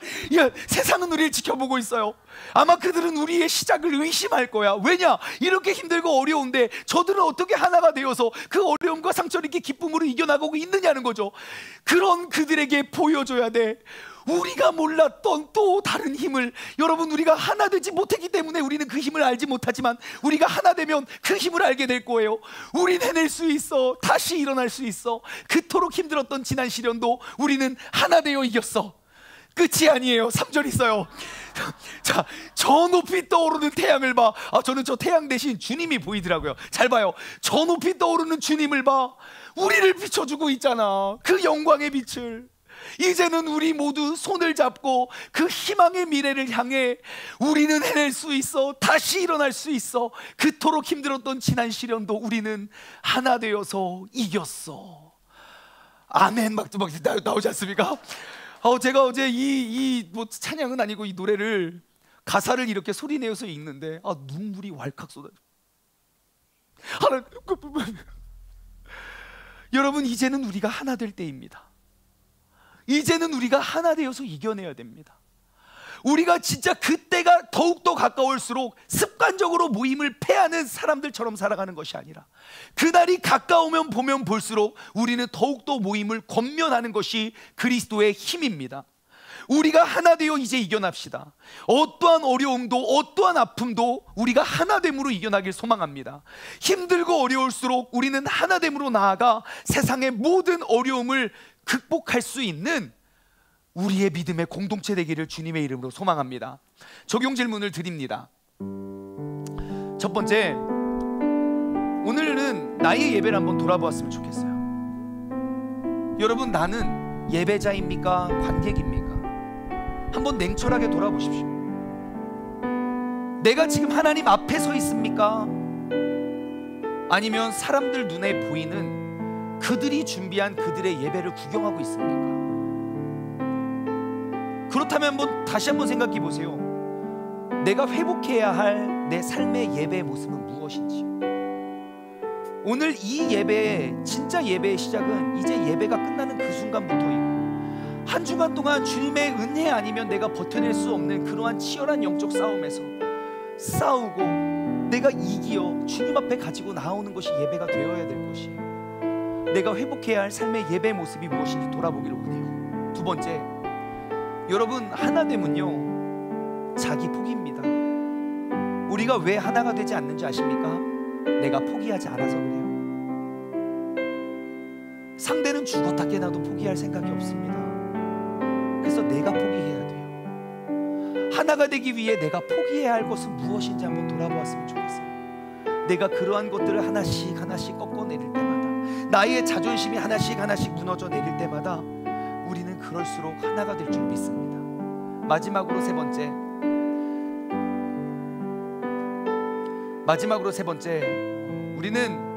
세상은 우리를 지켜보고 있어요. 아마 그들은 우리의 시작을 의심할 거야. 왜냐? 이렇게 힘들고 어려운데 저들은 어떻게 하나가 되어서 그 어려움과 상처를 이렇게 기쁨으로 이겨나가고 있느냐는 거죠. 그런 그들에게 보여줘야 돼. 우리가 몰랐던 또 다른 힘을, 여러분, 우리가 하나 되지 못했기 때문에 우리는 그 힘을 알지 못하지만 우리가 하나 되면 그 힘을 알게 될 거예요. 우린 해낼 수 있어. 다시 일어날 수 있어. 그토록 힘들었던 지난 시련도 우리는 하나 되어 이겼어. 끝이 아니에요. 3절 있어요. 자, 저 높이 떠오르는 태양을 봐. 저는 저 태양 대신 주님이 보이더라고요. 잘 봐요. 저 높이 떠오르는 주님을 봐. 우리를 비춰주고 있잖아. 그 영광의 빛을. 이제는 우리 모두 손을 잡고 그 희망의 미래를 향해 우리는 해낼 수 있어. 다시 일어날 수 있어. 그토록 힘들었던 지난 시련도 우리는 하나 되어서 이겼어. 아멘. 막 나오지 않습니까? 제가 어제 뭐 찬양은 아니고 이 노래를 가사를 이렇게 소리내어서 읽는데 눈물이 왈칵 쏟아져. 여러분, 이제는 우리가 하나 될 때입니다. 이제는 우리가 하나 되어서 이겨내야 됩니다. 우리가 진짜 그때가 더욱더 가까울수록 습관적으로 모임을 패하는 사람들처럼 살아가는 것이 아니라 그날이 가까우면 보면 볼수록 우리는 더욱더 모임을 권면하는 것이 그리스도의 힘입니다. 우리가 하나 되어 이제 이겨납시다. 어떠한 어려움도 어떠한 아픔도 우리가 하나됨으로 이겨나길 소망합니다. 힘들고 어려울수록 우리는 하나됨으로 나아가 세상의 모든 어려움을 극복할 수 있는 우리의 믿음의 공동체 되기를 주님의 이름으로 소망합니다. 적용 질문을 드립니다. 첫 번째, 오늘은 나의 예배를 한번 돌아보았으면 좋겠어요. 여러분, 나는 예배자입니까? 관객입니까? 한번 냉철하게 돌아보십시오. 내가 지금 하나님 앞에 서 있습니까? 아니면 사람들 눈에 보이는 그들이 준비한 그들의 예배를 구경하고 있습니까? 그렇다면 다시 한번 생각해 보세요. 내가 회복해야 할 내 삶의 예배의 모습은 무엇인지. 오늘 이 예배의, 진짜 예배의 시작은 이제 예배가 끝나는 그 순간부터이고, 한 주간 동안 주님의 은혜 아니면 내가 버텨낼 수 없는 그러한 치열한 영적 싸움에서 싸우고 내가 이기어 주님 앞에 가지고 나오는 것이 예배가 되어야 될 것이에요. 내가 회복해야 할 삶의 예배 모습이 무엇인지 돌아보기를 원해요. 두 번째, 여러분, 하나됨은요 자기 포기입니다. 우리가 왜 하나가 되지 않는지 아십니까? 내가 포기하지 않아서 그래요. 상대는 죽었다 깨나도 포기할 생각이 없습니다. 그래서 내가 포기해야 돼요. 하나가 되기 위해 내가 포기해야 할 것은 무엇인지 한번 돌아보았으면 좋겠어요. 내가 그러한 것들을 하나씩 하나씩 꺾어내릴 때마다, 나의 자존심이 하나씩 하나씩 무너져 내릴 때마다 우리는 그럴수록 하나가 될 줄 믿습니다. 마지막으로 세 번째, 우리는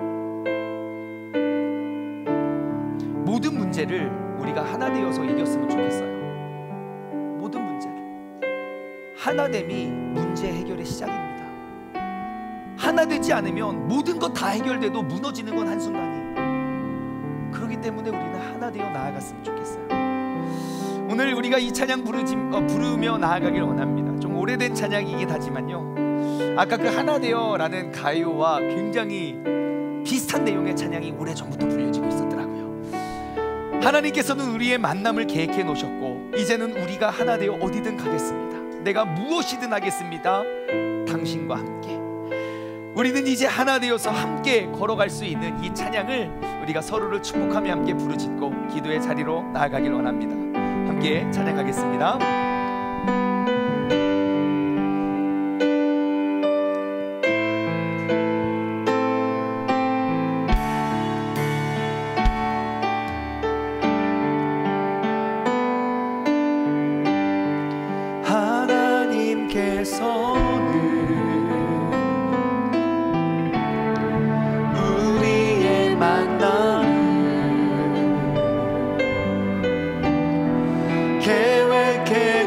모든 문제를 우리가 하나 되어서 이겼으면 좋겠어요. 모든 문제를. 하나됨이 문제 해결의 시작입니다. 하나 되지 않으면 모든 것 다 해결돼도 무너지는 건 한순간이에요. 그렇기 때문에 우리는 하나 되어 나아갔으면 좋겠어요. 오늘 우리가 이 찬양 부르며 나아가길 원합니다. 좀 오래된 찬양이긴 하지만요, 아까 그 하나 되어라는 가요와 굉장히 비슷한 내용의 찬양이 오래전부터 불려지고 있었더라고요. 하나님께서는 우리의 만남을 계획해 놓으셨고, 이제는 우리가 하나 되어 어디든 가겠습니다. 내가 무엇이든 하겠습니다. 당신과 함께. 우리는 이제 하나 되어서 함께 걸어갈 수 있는 이 찬양을 우리가 서로를 축복하며 함께 부르짖고 기도의 자리로 나아가길 원합니다. 함께 찬양하겠습니다. 계획해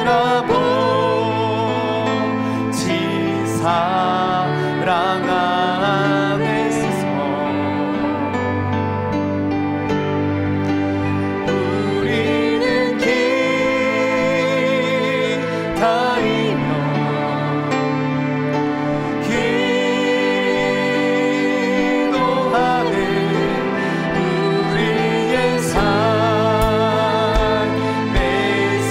아버지 사랑 안에서 우리는 기다리며 기도하네. 우리의 삶의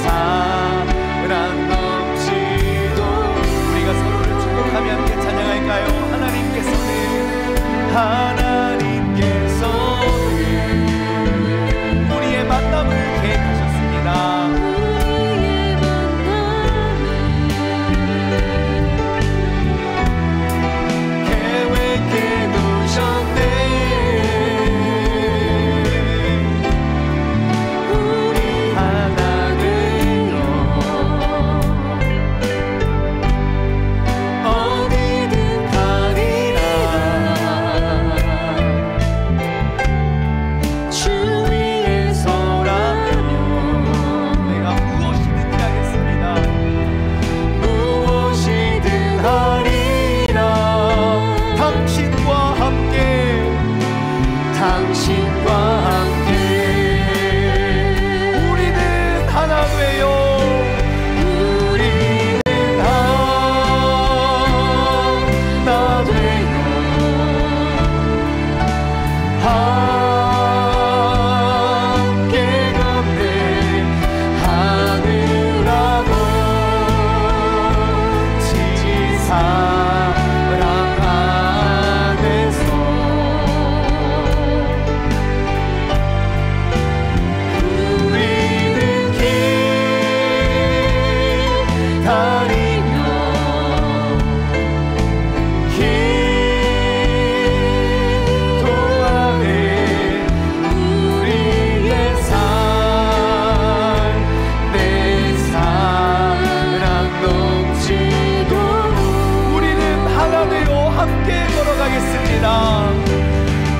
사랑 넘치도록 우리가 서로를 축복하며 함께 찬양할까요? 하나님께서는 우리의 만남을 계획하셨습니다. 계획해 두셨네. 우리 하나 되어 어디든 가리라. 주 위에 서라면 내가 무엇이든 하겠습니다. 무엇이든 하리라. 당신과 함께 당신과 함께 우리는 하나 되요. 우리는 하나 되요. 함께 걷네. 하늘 아버지 사랑 안에서 우리는 기다리며 기도하네. 우리의 삶의 사랑 넘치도록 우리는 하나 되어 함께 걸어가겠습니다.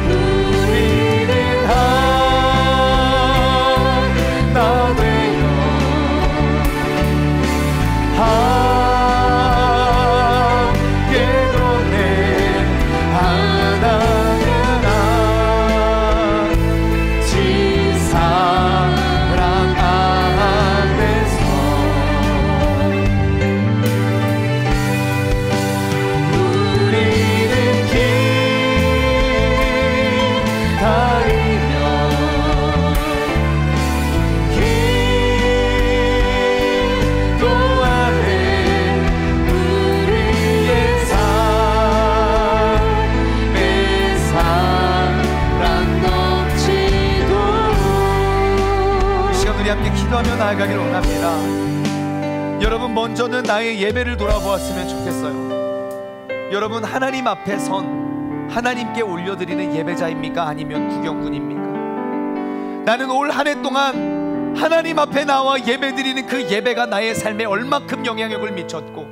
우리는 하나 되어 함께 걷네. 하나가 지 사랑 안에서 우리는 기다리며 기도하네. 우리의 삶의 사랑 넘치도록 이 시간 우리 함께 기도하며 나아가기를 원합니다. 여러분, 먼저는 나의 예배를 돌아보았으면 좋겠어요. 여러분, 하나님 앞에 선 하나님께 올려드리는 예배자입니까? 아니면 구경꾼입니까? 나는 올 한 해 동안 하나님 앞에 나와 예배드리는 그 예배가 나의 삶에 얼만큼 영향력을 미쳤고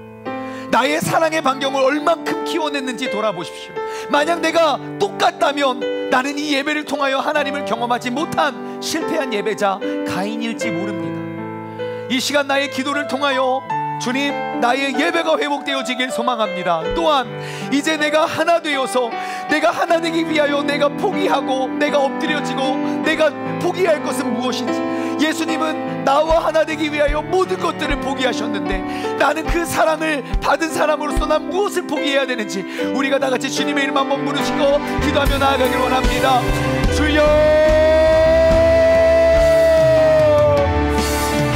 나의 사랑의 반경을 얼만큼 키워냈는지 돌아보십시오. 만약 내가 똑같다면 나는 이 예배를 통하여 하나님을 경험하지 못한 실패한 예배자 가인일지 모릅니다. 이 시간 나의 기도를 통하여 주님, 나의 예배가 회복되어지길 소망합니다. 또한 이제 내가 하나 되어서 내가 하나 되기 위하여 내가 포기하고 내가 엎드려지고 내가 포기할 것은 무엇인지, 예수님은 나와 하나 되기 위하여 모든 것들을 포기하셨는데 나는 그 사랑을 받은 사람으로서 난 무엇을 포기해야 되는지 우리가 다 같이 주님의 이름 한번 부르시고 기도하며 나아가길 원합니다. 주여,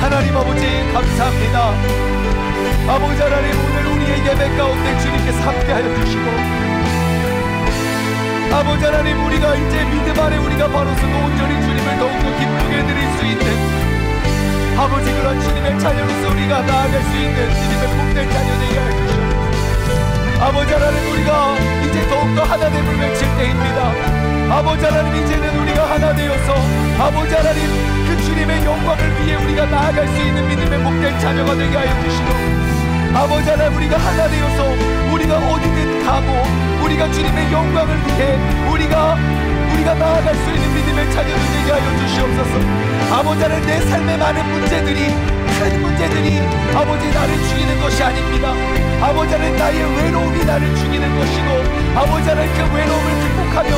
하나님 아버지 감사합니다. 아버지 하나님, 오늘 우리의 예배 가운데 주님께서 함께하여 주시고 아버지 하나님, 우리가 이제 믿음 안에 우리가 바로서 온전히 주님을 더욱더 기쁘게 드릴 수 있는 아버지 그런 주님의 자녀로서 우리가 나아갈 수 있는 주님의 복된 자녀 되게 하여 주시옵소서. 아버지 하나님, 우리가 이제 더욱더 하나됨을 외칠 때입니다. 아버지 하나님, 이제는 우리가 하나 되어서 아버지 하나님 그 주님의 영광을 위해 우리가 나아갈 수 있는 믿음의 복된 자녀가 되게 하여 주시고 아버지 하나님, 우리가 하나 되어서 우리가 어디든 가고 우리가 주님의 영광을 위해 우리가 나아갈 수 있는 믿음의 자녀들 되게 하여 주시옵소서. 아버지 하나님, 내 삶의 많은 문제들이 큰 문제들이 나를 죽이는 것이고 아버지 하나님 그 외로움을 극복하며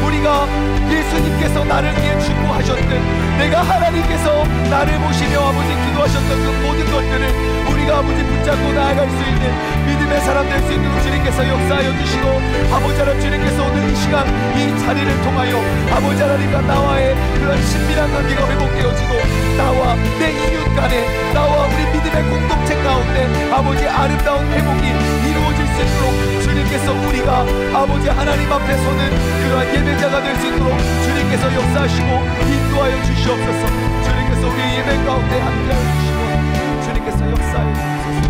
우리가 예수님께서 나를 위해 중보하셨던 내가 하나님께서 나를 보시며 아버지 기도하셨던 그 모든 것들을 우리가 아버지 붙잡고 나아갈 수 있는 믿음의 사람 될 수 있도록 주님께서 역사하여 주시고 아버지 하나님 주님께서 오늘 이 시간 이 자리를 통하여 아버지 하나님과 나와의 그런 친밀한 관계가 회복되어지고 나와 내 이웃 간에 나와 우리 믿음의 공동체 가운데 아버지 아름다운 회복이 이루어질 수 있도록 주님께서 우리가 아버지 하나님 앞에 서는 그러한 예배자가 될 수 있도록 주님께서 역사하시고 인도하여 주시옵소서. 주님께서 우리 예배 가운데 함께하여 주시고 주님께서 역사하여 주옵소서.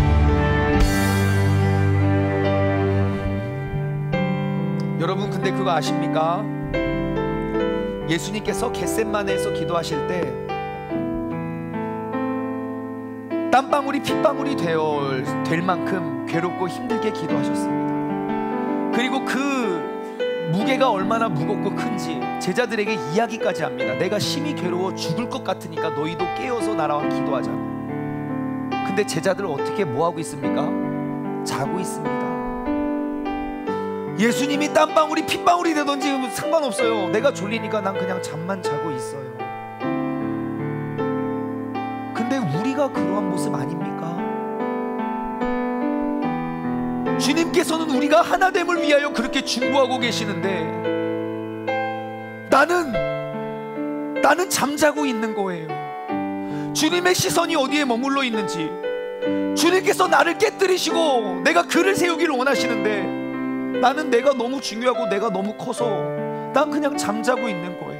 여러분 근데 그거 아십니까? 예수님께서 겟셋마네에서 기도하실 때 땀방울이 핏방울이 될 만큼 괴롭고 힘들게 기도하셨습니다. 그리고 그 무게가 얼마나 무겁고 큰지 제자들에게 이야기까지 합니다. 내가 심히 괴로워 죽을 것 같으니까 너희도 깨어서 나라와 기도하자고. 근데 제자들 어떻게 뭐하고 있습니까? 자고 있습니다. 예수님이 땀방울이 핏방울이 되던지 상관없어요. 내가 졸리니까 난 그냥 잠만 자고 있어요. 근데 우리가 그러한 모습 아닙니까? 주님께서는 우리가 하나됨을 위하여 그렇게 중보하고 계시는데 나는 잠자고 있는 거예요. 주님의 시선이 어디에 머물러 있는지 주님께서 나를 깨뜨리시고 내가 글을 세우기를 원하시는데 나는 내가 너무 중요하고 내가 너무 커서 난 그냥 잠자고 있는 거예요.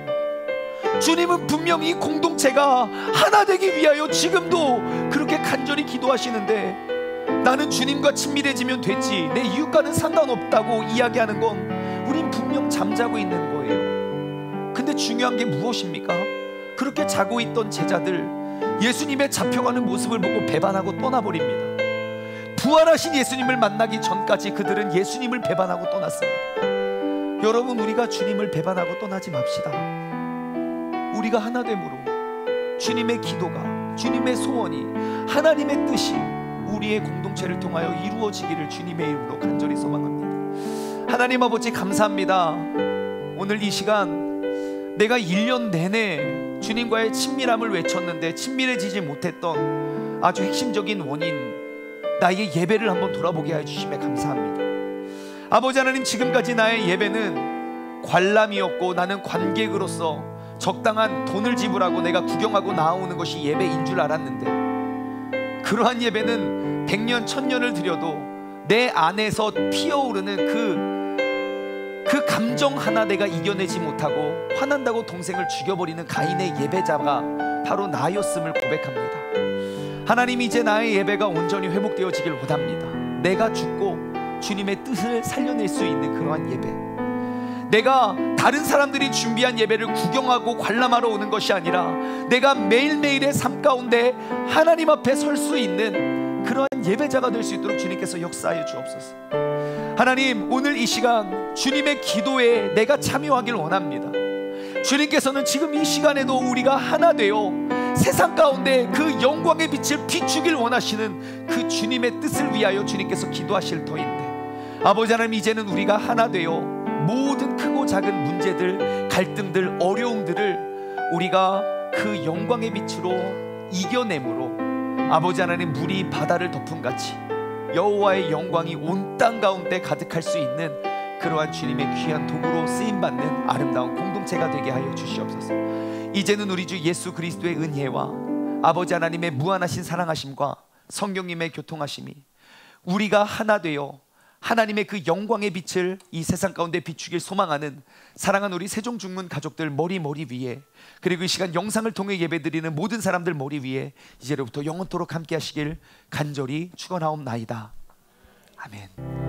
주님은 분명히 이 공동체가 하나 되기 위하여 지금도 그렇게 간절히 기도하시는데 나는 주님과 친밀해지면 됐지 내 이웃과는 상관없다고 이야기하는 건 우린 분명 잠자고 있는 거예요. 근데 중요한 게 무엇입니까? 그렇게 자고 있던 제자들 예수님의 잡혀가는 모습을 보고 배반하고 떠나버립니다. 부활하신 예수님을 만나기 전까지 그들은 예수님을 배반하고 떠났습니다. 여러분 우리가 주님을 배반하고 떠나지 맙시다. 우리가 하나됨으로 주님의 기도가 주님의 소원이 하나님의 뜻이 우리의 공동체를 통하여 이루어지기를 주님의 이름으로 간절히 소망합니다. 하나님 아버지 감사합니다. 오늘 이 시간 내가 1년 내내 주님과의 친밀함을 외쳤는데 친밀해지지 못했던 아주 핵심적인 원인 나의 예배를 한번 돌아보게 해주심에 감사합니다. 아버지 하나님 지금까지 나의 예배는 관람이었고 나는 관객으로서 적당한 돈을 지불하고 내가 구경하고 나오는 것이 예배인 줄 알았는데 그러한 예배는 100년 1000년을 들여도 내 안에서 피어오르는 그 감정 하나 내가 이겨내지 못하고 화난다고 동생을 죽여버리는 가인의 예배자가 바로 나였음을 고백합니다. 하나님 이제 나의 예배가 온전히 회복되어지길 원합니다. 내가 죽고 주님의 뜻을 살려낼 수 있는 그러한 예배, 내가 다른 사람들이 준비한 예배를 구경하고 관람하러 오는 것이 아니라 내가 매일매일의 삶 가운데 하나님 앞에 설 수 있는 그러한 예배자가 될 수 있도록 주님께서 역사하여 주옵소서. 하나님 오늘 이 시간 주님의 기도에 내가 참여하길 원합니다. 주님께서는 지금 이 시간에도 우리가 하나 되어 세상 가운데 그 영광의 빛을 비추길 원하시는 그 주님의 뜻을 위하여 주님께서 기도하실 터인데 아버지 하나님 이제는 우리가 하나 되어 모든 크고 작은 문제들, 갈등들, 어려움들을 우리가 그 영광의 빛으로 이겨내므로 아버지 하나님 물이 바다를 덮음같이 여호와의 영광이 온 땅 가운데 가득할 수 있는 그러한 주님의 귀한 도구로 쓰임받는 아름다운 공동체가 되게 하여 주시옵소서. 이제는 우리 주 예수 그리스도의 은혜와 아버지 하나님의 무한하신 사랑하심과 성령님의 교통하심이 우리가 하나 되어 하나님의 그 영광의 빛을 이 세상 가운데 비추길 소망하는 사랑하는 우리 세종중문 가족들 머리 위에, 그리고 이 시간 영상을 통해 예배드리는 모든 사람들 머리 위에 이제로부터 영원토록 함께 하시길 간절히 축원하옵나이다. 아멘.